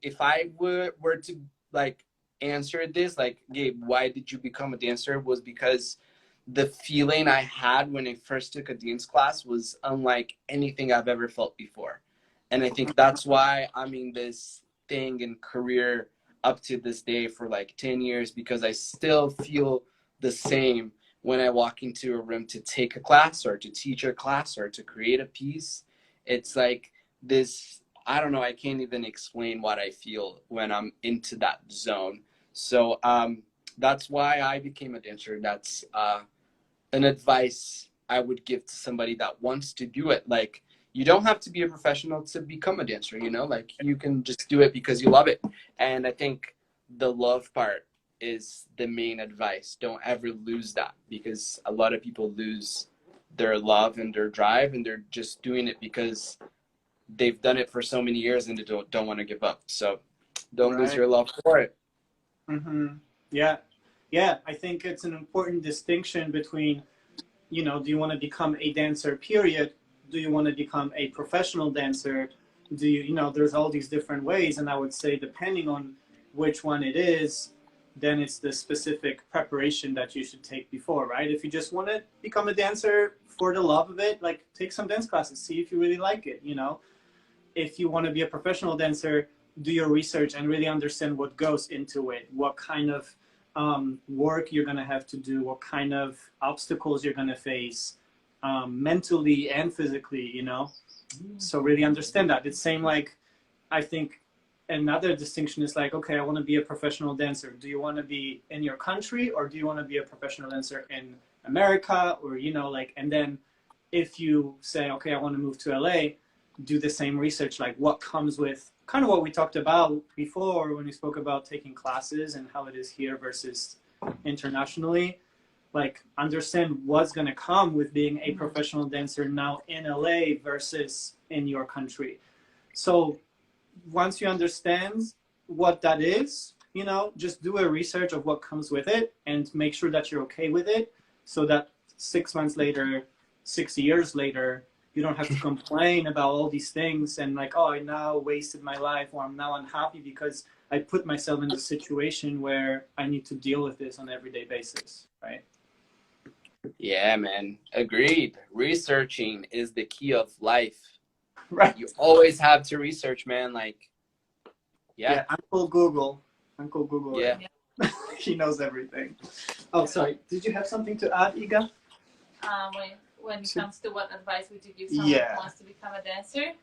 if I were to like answer this, like, Gabe, why did you become a dancer? Was because the feeling I had when I first took a dance class was unlike anything I've ever felt before. And I think that's why I'm in this thing and career up to this day for like 10 years because I still feel the same when I walk into a room to take a class or to teach a class or to create a piece. It's like this, I don't know, I can't even explain what I feel when I'm into that zone. So that's why I became a dancer. That's an advice I would give to somebody that wants to do it. Like, you don't have to be a professional to become a dancer, you know, like you can just do it because you love it. And I think the love part is the main advice. Don't ever lose that, because a lot of people lose their love and their drive, and they're just doing it because they've done it for so many years and they don't want to give up. So don't lose your love for it. Yeah. Yeah. I think it's an important distinction between, you know, do you want to become a dancer, period? Do you want to become a professional dancer? Do you, you know, there's all these different ways. And I would say, depending on which one it is, then it's the specific preparation that you should take before, right? If you just want to become a dancer for the love of it, like take some dance classes, see if you really like it, you know? If you want to be a professional dancer, do your research and really understand what goes into it, what kind of work you're going to have to do, what kind of obstacles you're going to face, mentally and physically, you know? So really understand that. It's same like, I think another distinction is like, okay, I want to be a professional dancer. Do you want to be in your country, or do you want to be a professional dancer in America? Or, you know, like, and then if you say, okay, I want to move to LA, do the same research, like what comes with kind of what we talked about before when we spoke about taking classes and how it is here versus internationally. Like, understand what's going to come with being a professional dancer now in LA versus in your country. So once you understand what that is, you know, just do a research of what comes with it and make sure that you're okay with it, so that 6 months later, 6 years later, you don't have to complain about all these things and like, oh, I now wasted my life, or I'm now unhappy because I put myself in a situation where I need to deal with this on an everyday basis, right? Yeah, man. Agreed. Researching is the key of life. Right. You always have to research, man. Like, yeah. Uncle Google. Uncle Google. Yeah. He knows everything. Oh, sorry. Did you have something to add, Iga? When it comes to what advice would you give someone who wants to become a dancer?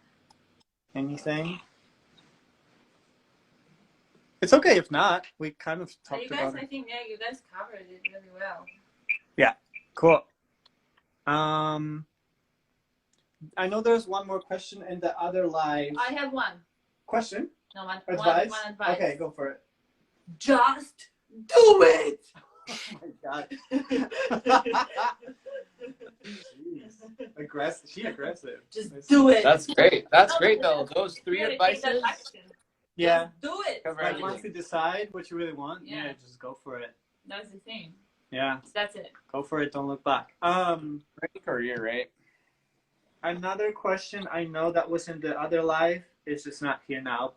Anything? It's okay if not. We kind of talked about it. I think, you guys covered it really well. Yeah. Cool. I know there's one more question in the other live. I have one. Question? No, one advice? One advice. Okay, go for it. Just do it! Oh my God. Aggressive. She aggressive. Just do it. That's great. That's great, though. Those three advices. Yeah. Just do it. Like, once you decide what you really want, just go for it. That's the thing. Yeah. That's it. Go for it. Don't look back. Great career, right? Another question I know that was in the other live, it's just not here now,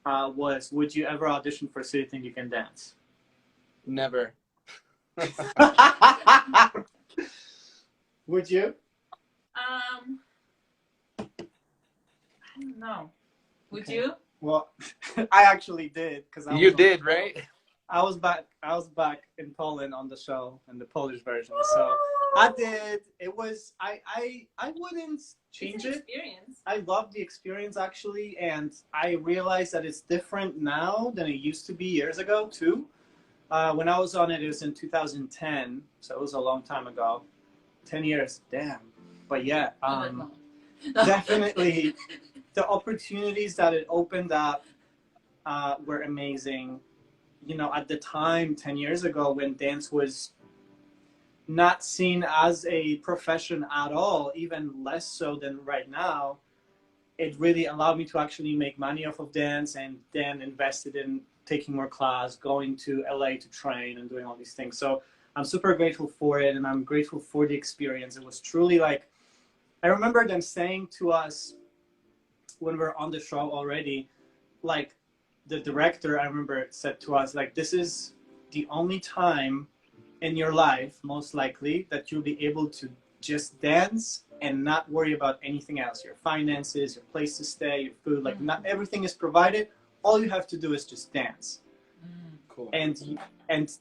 was, would you ever audition for So You Think You Can Dance? Never. Would you? I don't know. Would you? Well, I actually did, because you did, right? I was back in Poland on the show, in the Polish version. So I did. It was I wouldn't change it. Experience. I love the experience, actually, and I realized that it's different now than it used to be years ago too. When I was on it, it was in 2010, so it was a long time ago. 10 years, damn. But yeah, definitely the opportunities that it opened up were amazing. You know, at the time, 10 years ago, when dance was not seen as a profession at all, even less so than right now, it really allowed me to actually make money off of dance, and then invested in taking more class, going to LA to train, and doing all these things. So I'm super grateful for it, and I'm grateful for the experience. It was truly like, I remember them saying to us when we were on the show already, like, the director, I remember, said to us, like, this is the only time in your life, most likely, that you'll be able to just dance and not worry about anything else. Your finances, your place to stay, your food, like, not everything is provided. All you have to do is just dance. Cool. And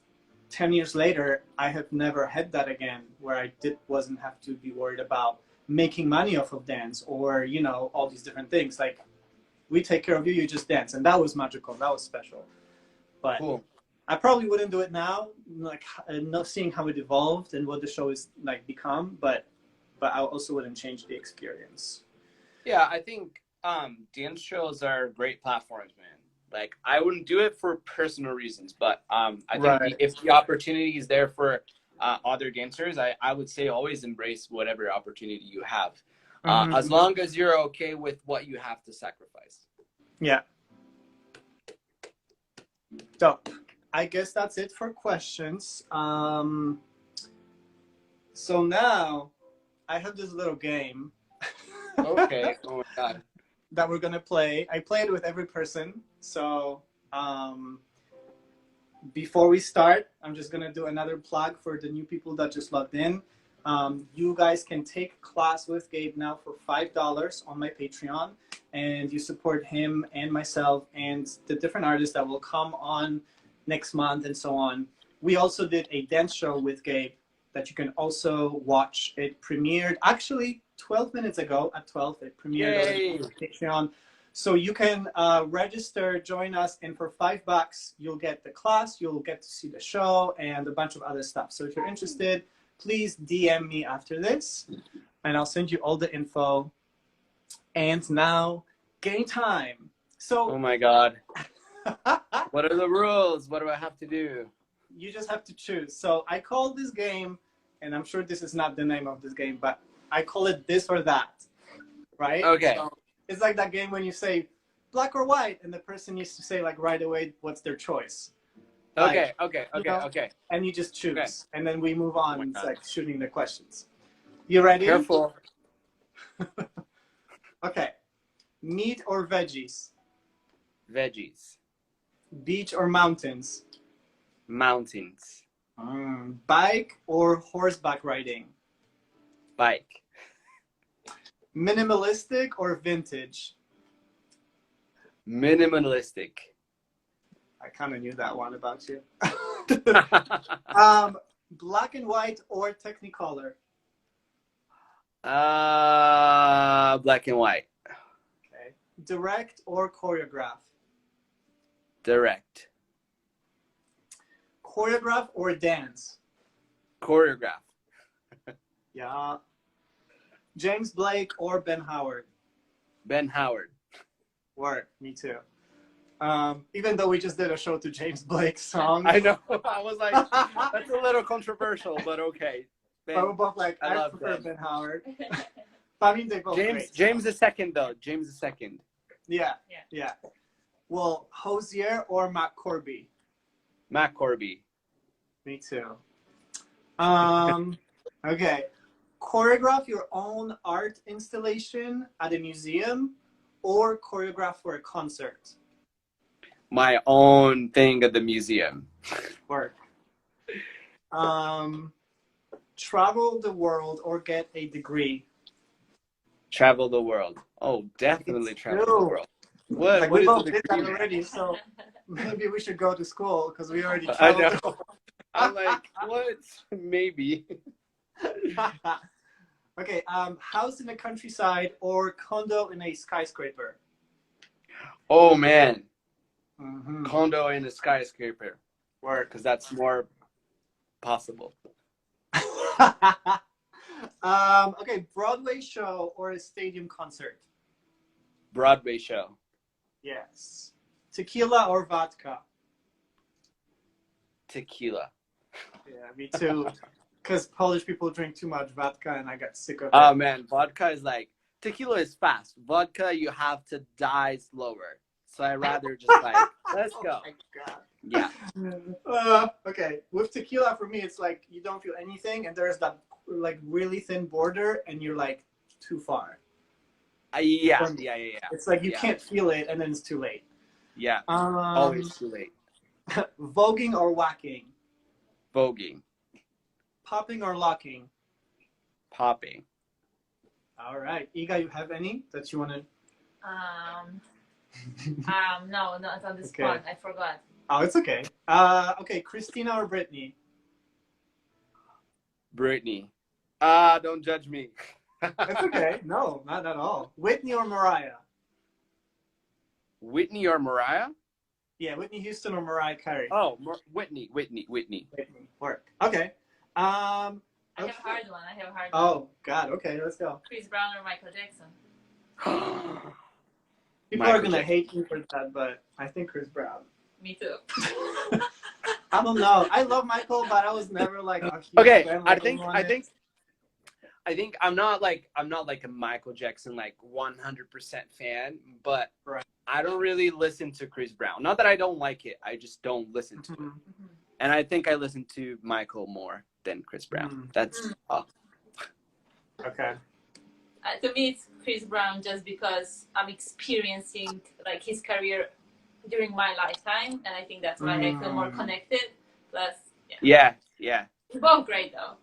10 years later, I have never had that again, where I wasn't have to be worried about making money off of dance or, you know, all these different things. Like, we take care of you, you just dance. And that was magical. That was special. But Cool. I probably wouldn't do it now, like, not seeing how it evolved and what the show is like become, but I also wouldn't change the experience. Yeah, I think dance shows are great platforms, man. Like, I wouldn't do it for personal reasons, but I think Right. if the opportunity is there for other dancers, I would say always embrace whatever opportunity you have, as long as you're okay with what you have to sacrifice. Yeah. So, I guess that's it for questions. So now, I have this little game. Okay. Oh my God. That we're gonna play. I play it with every person. So before we start, I'm just gonna do another plug for the new people that just logged in. You guys can take class with Gabe now for $5 on my Patreon, and you support him and myself and the different artists that will come on next month and so on. We also did a dance show with Gabe that you can also watch. It premiered actually 12 minutes ago at 12. It premiered on Patreon. So you can register, join us, and for $5, you'll get the class, you'll get to see the show, and a bunch of other stuff. So if you're interested, please DM me after this, and I'll send you all the info. And now, game time. So, Oh my God. What are the rules? What do I have to do? You just have to choose. So I call this game, and I'm sure this is not the name of this game, but I call it this or that, right? Okay. So it's like that game when you say black or white, and the person needs to say like right away what's their choice. Okay. Like, Okay. you Okay. know, Okay. And you just choose, Okay. and then we move on. Oh my It's God. like shooting the questions. You ready? Careful. Okay. Meat or veggies? Veggies. Beach or mountains? Mountains. Bike or horseback riding? Bike. Minimalistic or vintage? Minimalistic. I kind of knew that one about you. Black and white or Technicolor? Black and white. Okay. Direct or choreograph? Direct. Choreograph or dance? Choreograph. Yeah. James Blake or Ben Howard? Ben Howard. Work. Me too. Even though we just did a show to James Blake's song. I know. I was like, that's a little controversial, but okay. Ben, But we're both like, I prefer Ben Howard. But I mean, they both great. James the second, though. James the second. Yeah. Well, Hosier or Matt Corby? Matt Corby. Me too. Okay. Choreograph your own art installation at a museum or choreograph for a concert? My own thing at the museum. Work. Travel the world or get a degree? Travel the world. Oh, definitely travel the world. What? Like, What we is both the did that degree? already, so maybe we should go to school because we already I traveled. know. I'm like, what? Maybe. Okay, house in the countryside or condo in a skyscraper? Oh, man. Mm-hmm. Condo in a skyscraper. Work. Because that's more possible. Okay, Broadway show or a stadium concert? Broadway show. Yes. Tequila or vodka? Tequila. Yeah, me too. Because Polish people drink too much vodka, and I got sick of it. Oh, man. Vodka is like, tequila is fast. Vodka, you have to die slower. So I rather just like, let's go. Oh my God. Yeah. Okay, with tequila, for me, it's like you don't feel anything, and there's that like really thin border, and you're like too far. Yeah. It's like you can't feel it, and then it's too late. Yeah. Always too late. Voguing or whacking? Voguing. Popping or locking? Popping. All right, Iga, you have any that you want to? No, not on the Okay. spot. I forgot. Oh, it's okay. Okay, Christina or Britney? Britney. Don't judge me. It's okay. No, not at all. Whitney or Mariah? Whitney or Mariah? Yeah, Whitney Houston or Mariah Carey? Oh, Whitney. Whitney. Work. Okay. I Okay. have a hard one. Oh God. Okay, let's go. Chris Brown or Michael Jackson? People Michael are gonna Jackson. hate me for that, but I think Chris Brown. Me too. I don't know. I love Michael, but I was never like a huge Okay, fan I like think everyone is. I'm not like a Michael Jackson like 100% fan, but Right. I don't really listen to Chris Brown. Not that I don't like it, I just don't listen to it. Mhm. And I think I listen to Michael more than Chris Brown. Mm. That's all. Okay. To me, it's Chris Brown just because I'm experiencing like his career during my lifetime, and I think that's why I feel more connected. Plus, Yeah. they're both great though.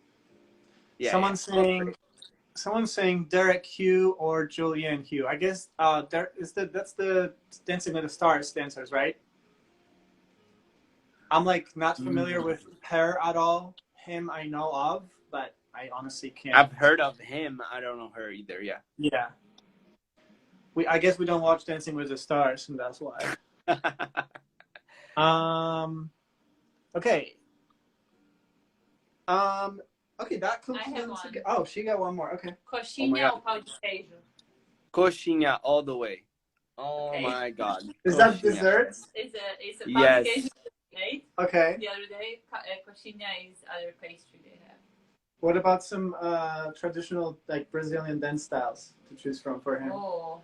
Yeah. Someone's saying Derek Hugh or Julianne Hugh. I guess that's the Dancing with the Stars dancers, right? I'm like not familiar with her at all. Him I know of, but I honestly can't. I've heard of him. I don't know her either. Yeah. Yeah. I guess we don't watch Dancing with the Stars, and that's why. Okay. Okay, that concludes. one. Oh, she got one more. Okay. Coxinha ou pão de queijo? Coxinha all the way. Oh Okay. my God. Is that Coxinha. desserts? It's a pão Yes. de queijo today. Okay. The other day, coxinha is other pastry they have. What about some traditional like Brazilian dance styles to choose from for him? Oh.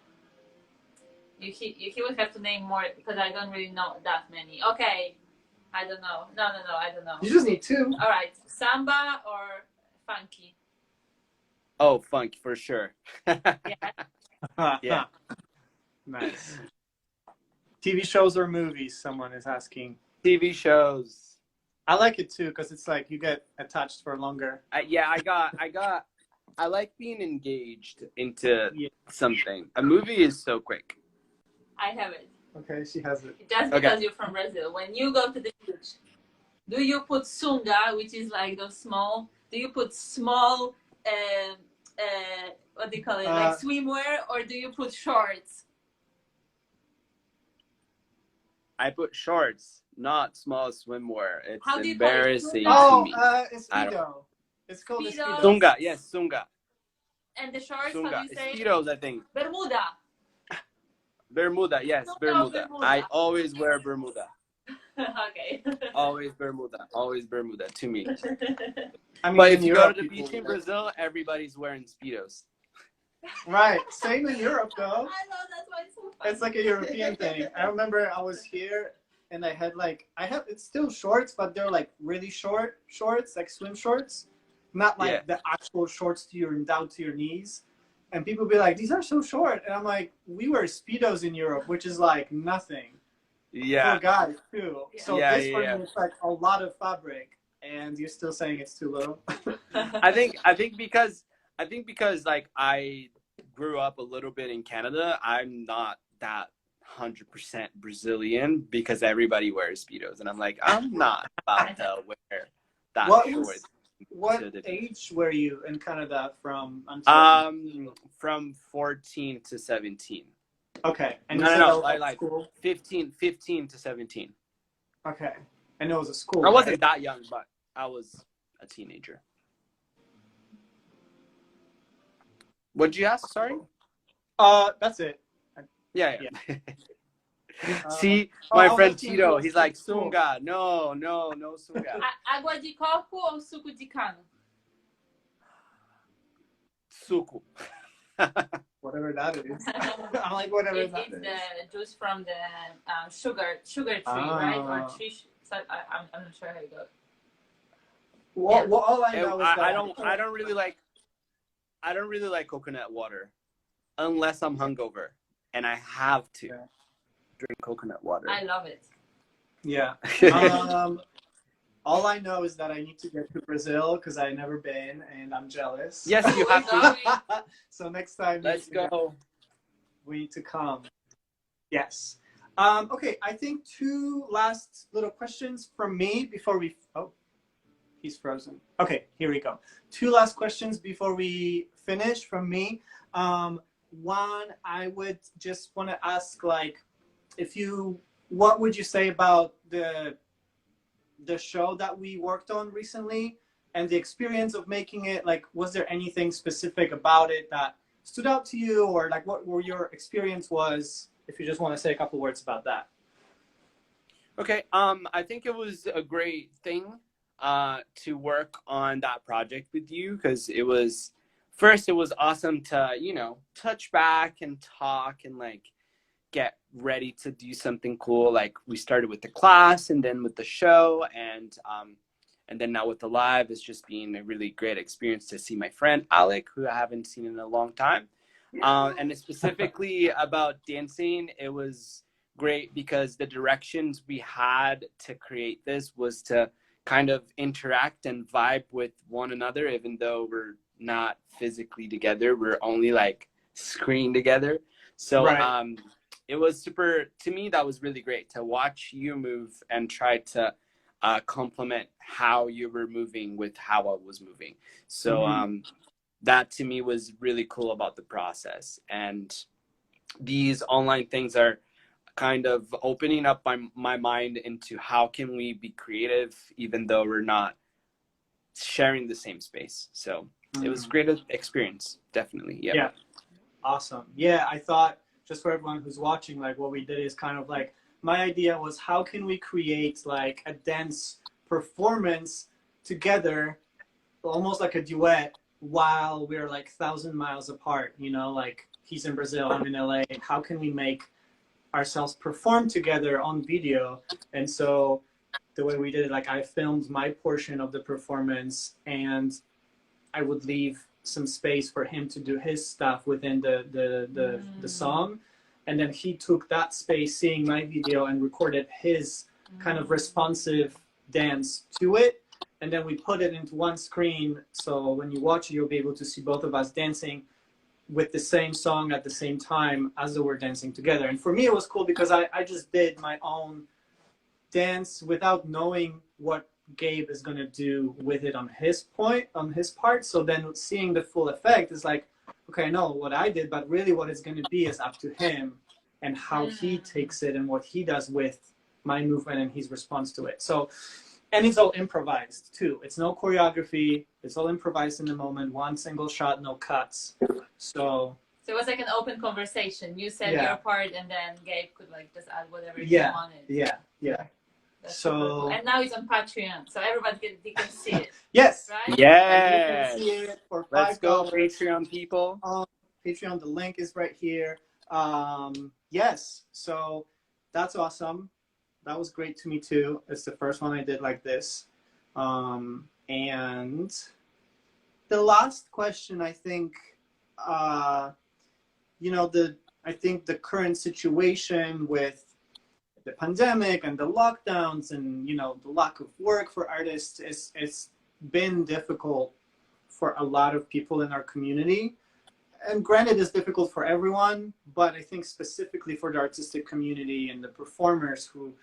You would have to name more because I don't really know that many. Okay. I don't know. No, I don't know. You just need two. All right. Samba or funky? Oh, funk for sure. Yeah. Yeah. Nice. TV shows or movies? Someone is asking. TV shows. I like it too because it's like you get attached for longer. I like being engaged into Yeah. something. A movie is so quick. I have it. Okay, she has it. Just Okay. because you're from Brazil. When you go to the beach, do you put sunga, which is like those small? Do you put small, what do you call it, like swimwear, or do you put shorts? I put shorts, not small swimwear. It's How do you call it? embarrassing Oh, to me. it's I Speedo. It's called a Speedo. Speedo. Sunga, yes, sunga. And the shorts, how Sunga. do you say? Speedos, I think. Bermuda. Bermuda, yes, No, Bermuda. Bermuda. I always wear Bermuda. Okay. Always Bermuda to me. I mean, But in if you Europe, go to the people beach in wear- Brazil, everybody's wearing Speedos. Right. Same in Europe, though. I know, that's why it's so funny. It's like a European thing. I remember I was here and I had it's still shorts, but they're like really short shorts, like swim shorts, not like the actual shorts down to your knees. And people be like, "These are so short," and I'm like, "We wear Speedos in Europe, which is like nothing Yeah. for guys too." So Yeah, this yeah, one is like a lot of fabric, and you're still saying it's too little. I think because like I grew up a little bit in Canada, I'm not that 100% Brazilian because everybody wears Speedos, and I'm like, I'm not about to wear that short. What age were you in Canada from? Until From 14 to 17. Okay. And you No, said no, that was I at like school? 15 to 17. Okay. And it was a school. I wasn't right? that young, but I was a teenager. What'd you ask? Sorry? That's it. Yeah. See, my friend Tito, he's like, sunga. No, sunga. Água de coco ou suco de cana? Suco. Whatever that is. I'm like, whatever It's that is. the juice from the sugar tree, right? Or tree. So I'm not sure how it goes. Well, all I know is that I don't really like coconut water unless I'm hungover and I have to drink coconut water. I love it. Yeah. All I know is that I need to get to Brazil because I've never been and I'm jealous. Yes, you have to. So next time Let's go. we need to come. Yes. Okay, I think two last little questions from me before we. Oh, he's frozen. Okay, here we go. Two last questions before we finish from me. One, I would just want to ask, like, what would you say about the show that we worked on recently and the experience of making it? Like, was there anything specific about it that stood out to you, or like what were your experience was, if you just want to say a couple words about that? Okay, I think it was a great thing to work on that project with you, because it was awesome to, you know, touch back and talk and like get ready to do something cool. Like we started with the class and then with the show, and then now with the live. It's just been a really great experience to see my friend Alek, who I haven't seen in a long time. And specifically about dancing, it was great because the directions we had to create this was to kind of interact and vibe with one another, even though we're not physically together. We're only like screen together. So Right. it was super, to me, that was really great to watch you move and try to complement how you were moving with how I was moving. So Mm-hmm. that to me was really cool about the process. And these online things are kind of opening up my mind into how can we be creative even though we're not sharing the same space. So it was a great experience, definitely. Yep. Yeah. Awesome. Yeah, I thought, just for everyone who's watching, like what we did is kind of like, my idea was how can we create like a dance performance together, almost like a duet, while we're like 1,000 miles apart, you know, like he's in Brazil, I'm in LA. How can we make ourselves perform together on video? And so the way we did it, like I filmed my portion of the performance and I would leave some space for him to do his stuff within the song, and then he took that space, seeing my video, and recorded his kind of responsive dance to it, and then we put it into one screen, so when you watch it you'll be able to see both of us dancing with the same song at the same time as though we're dancing together. And for me it was cool because I just did my own dance without knowing what Gabe is going to do with it on his part. So then seeing the full effect is like, okay, I know what I did, but really what it's going to be is up to him and how he takes it and what he does with my movement and his response to it. So, and it's all improvised too. It's no choreography. It's all improvised in the moment. One single shot, no cuts. So it was like an open conversation. You said your part, and then Gabe could like just add whatever he wanted. Yeah. That's so cool. And now it's on Patreon, so everybody can see it. Yes. Right? Yes. And you can see it for $5. Let's go, Patreon people. On Patreon, the link is right here. Yes. So that's awesome. That was great to me too. It's the first one I did like this. And the last question, I think, you know, I think the current situation with the pandemic and the lockdowns and, you know, the lack of work for artists, it's been difficult for a lot of people in our community. And granted, it's difficult for everyone, but I think specifically for the artistic community and the performers, who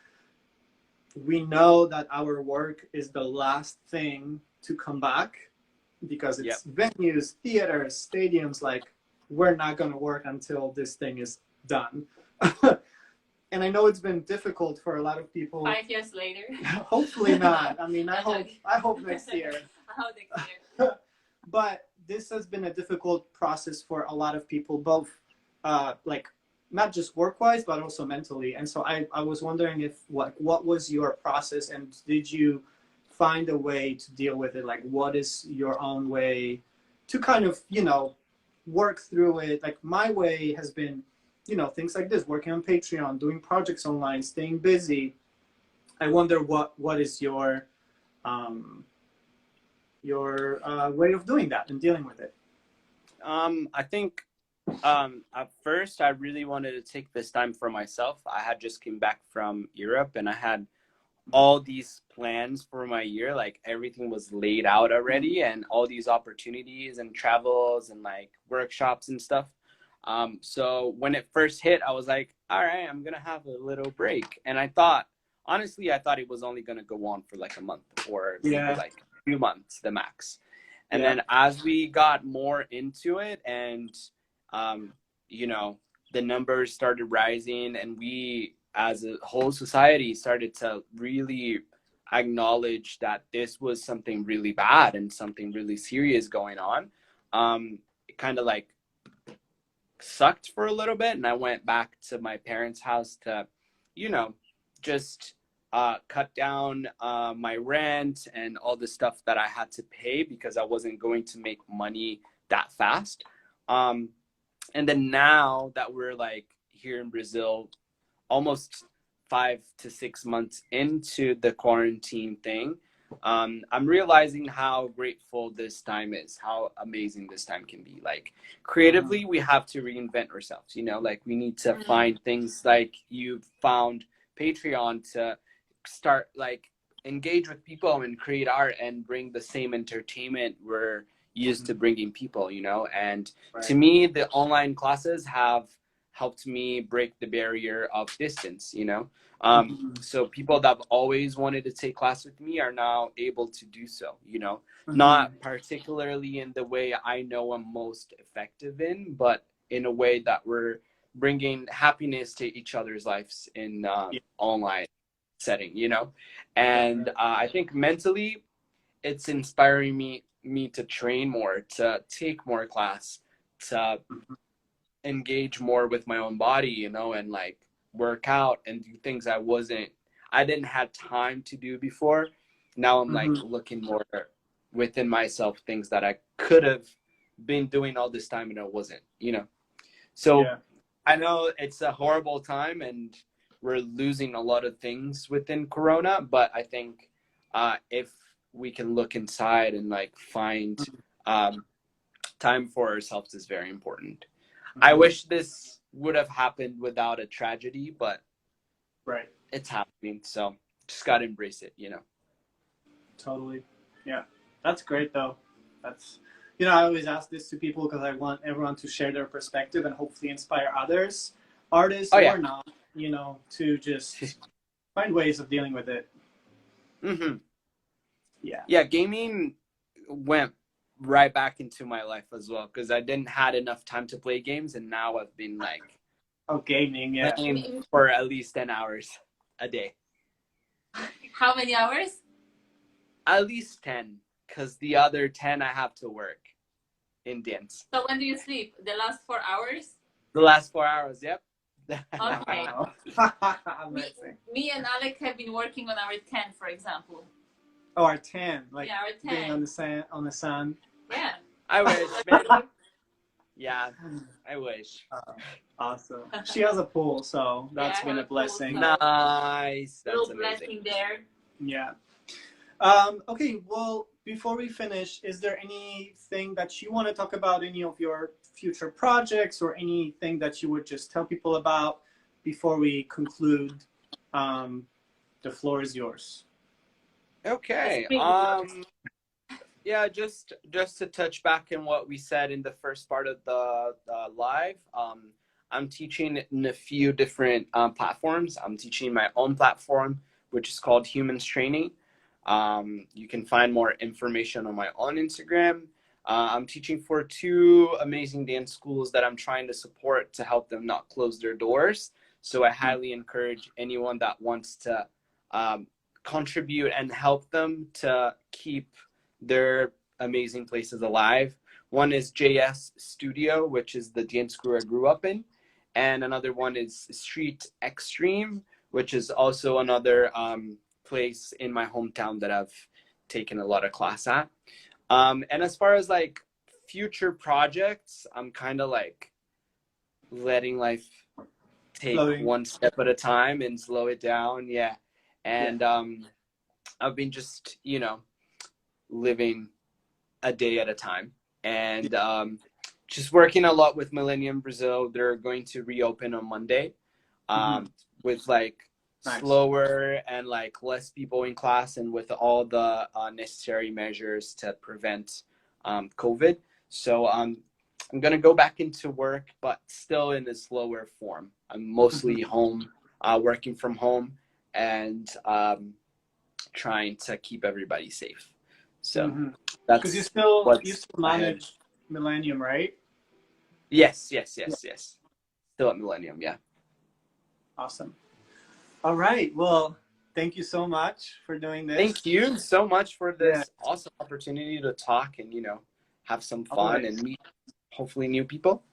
we know that our work is the last thing to come back, because it's venues, theaters, stadiums, like we're not going to work until this thing is done. And I know it's been difficult for a lot of people. 5 years later. Hopefully not. I mean, I hope next year. I hope next year. But this has been a difficult process for a lot of people, both like not just work-wise, but also mentally. And so I was wondering if what was your process, and did you find a way to deal with it? Like, what is your own way to kind of, you know, work through it? Like my way has been, you know, things like this, working on Patreon, doing projects online, staying busy. I wonder what is your way of doing that and dealing with it? I think at first I really wanted to take this time for myself. I had just came back from Europe and I had all these plans for my year. Like everything was laid out already, and all these opportunities and travels and like workshops and stuff. So when it first hit, I was like, all right, I'm going to have a little break. And I thought, honestly, I thought it was only going to go on for like a month or maybe like a few months, the max. And then as we got more into it and, you know, the numbers started rising and we as a whole society started to really acknowledge that this was something really bad and something really serious going on, it kind of like sucked for a little bit. And I went back to my parents' house to, you know, just cut down my rent and all the stuff that I had to pay because I wasn't going to make money that fast. And then now that we're like here in Brazil, almost 5 to 6 months into the quarantine thing, I'm realizing how grateful this time is, how amazing this time can be. Like creatively, we have to reinvent ourselves, you know, like we need to find things like you've found Patreon to start like engage with people and create art and bring the same entertainment we're used to bringing people, you know. And to me, the online classes have helped me break the barrier of distance, you know. So people that have always wanted to take class with me are now able to do so, you know, not particularly in the way I know I'm most effective in, but in a way that we're bringing happiness to each other's lives in online setting, you know. And I think mentally it's inspiring me to train more, to take more class, to engage more with my own body, you know, and like work out and do things I didn't have time to do before. Now I'm like looking more within myself, things that I could have been doing all this time and I wasn't, you know. So I know it's a horrible time and we're losing a lot of things within Corona, but I think if we can look inside and like find time for ourselves is very important. I wish this would have happened without a tragedy, but it's happening. So just got to embrace it, you know? Totally. Yeah. That's great though. That's, you know, I always ask this to people because I want everyone to share their perspective and hopefully inspire others, artists or not, you know, to just find ways of dealing with it. Yeah, gaming went right back into my life as well because I didn't had enough time to play games, and now I've been like gaming playing for at least 10 hours a day. How many hours? At least 10, because the other 10 I have to work in dance. So when do you sleep? The last 4 hours? The last 4 hours, yep. Okay. me and Alek have been working on our 10, for example. Oh, our 10, like our 10. being on the sun. Yeah. I wish, man. Yeah, I wish. Awesome. She has a pool, so that's been a blessing. Pool, so nice. That's little amazing. blessing there. Yeah. Okay, well, before we finish, is there anything that you want to talk about, any of your future projects or anything that you would just tell people about before we conclude? The floor is yours. Okay. Yeah, just to touch back on what we said in the first part of the live, I'm teaching in a few different platforms. I'm teaching my own platform, which is called Humans Training. You can find more information on my own Instagram. I'm teaching for 2 amazing dance schools that I'm trying to support to help them not close their doors. So I highly encourage anyone that wants to contribute and help them to keep their amazing places alive. One is JS Studio, which is the dance crew I grew up in. And another one is Street Extreme, which is also another place in my hometown that I've taken a lot of class at. And as far as like future projects, I'm kind of like letting life take one step at a time and slow it down. Yeah. And I've been just, you know, living a day at a time and just working a lot with Millennium Brazil. They're going to reopen on Monday with like slower and like less people in class and with all the necessary measures to prevent COVID. So I'm gonna go back into work, but still in a slower form. I'm mostly home, working from home, and trying to keep everybody safe. So that's because you what's still ahead. manage Millennium, right? Yes. Still at Millennium, yeah. Awesome. All right. Well, thank you so much for doing this. Thank you so much for this Yeah. awesome opportunity to talk and, you know, have some fun Always. and meet hopefully new people.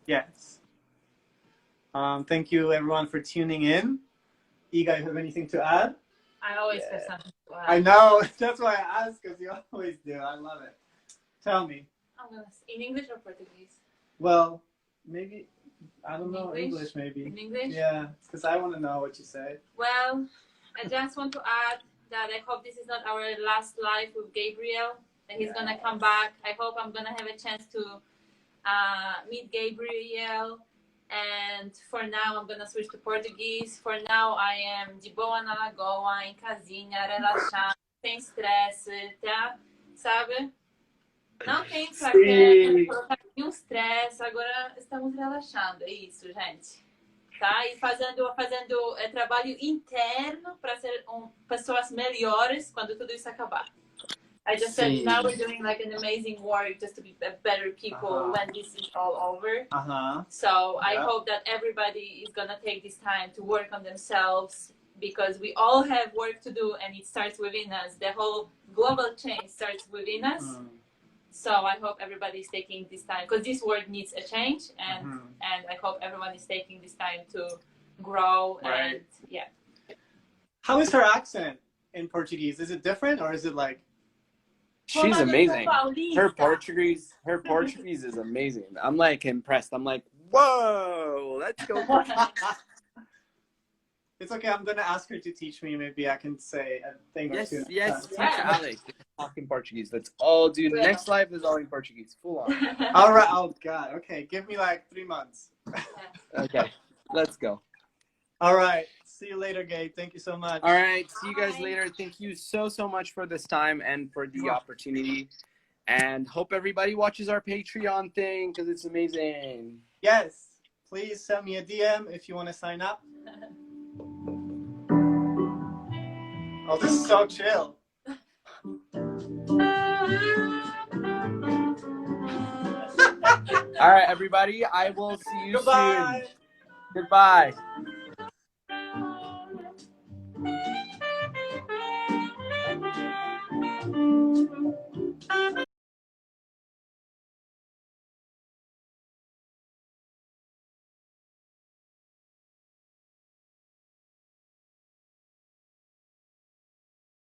Yes. Thank you everyone for tuning in. Iga, you have anything to add? I always have something to add. I know. That's why I ask, because you always do. I love it. Tell me. I'm gonna in English or Portuguese? Well, maybe, I don't In know, English maybe. In English? Yeah, because I want to know what you say. Well, I just want to add that I hope this is not our last live with Gabriel, that he's gonna come back. I hope I'm gonna have a chance to meet Gabriel. And for now, I'm gonna switch to Portuguese. For now, I am de boa na lagoa, em casinha, relaxada, sem estresse, tá? Sabe? Não tem pra colocar nenhum estresse. Agora estamos relaxando. É isso, gente. Tá? E fazendo trabalho interno para ser pessoas melhores quando tudo isso acabar. I just said now we're doing like an amazing work just to be better people when this is all over. So I hope that everybody is gonna take this time to work on themselves, because we all have work to do and it starts within us. The whole global change starts within us. So I hope everybody is taking this time, because this world needs a change, and I hope everyone is taking this time to grow. Right. And yeah. How is her accent in Portuguese? Is it different, or is it like? She's amazing. Her Portuguese is amazing. I'm like impressed. I'm like, whoa, let's go. It's okay. I'm gonna ask her to teach me. Maybe I can say a thing or two. Yes. Teach Alek. Talk in Portuguese. Let's all do. Next live is all in Portuguese. Full on. All right. Oh God. Okay. Give me like 3 months. Okay. Let's go. All right. See you later, Gabe. Thank you so much. All right. See you guys later. Thank you so much for this time and for the opportunity. And hope everybody watches our Patreon thing, because it's amazing. Yes. Please send me a DM if you want to sign up. Oh, this is so chill. All right, everybody. I will see you Goodbye. soon. Goodbye.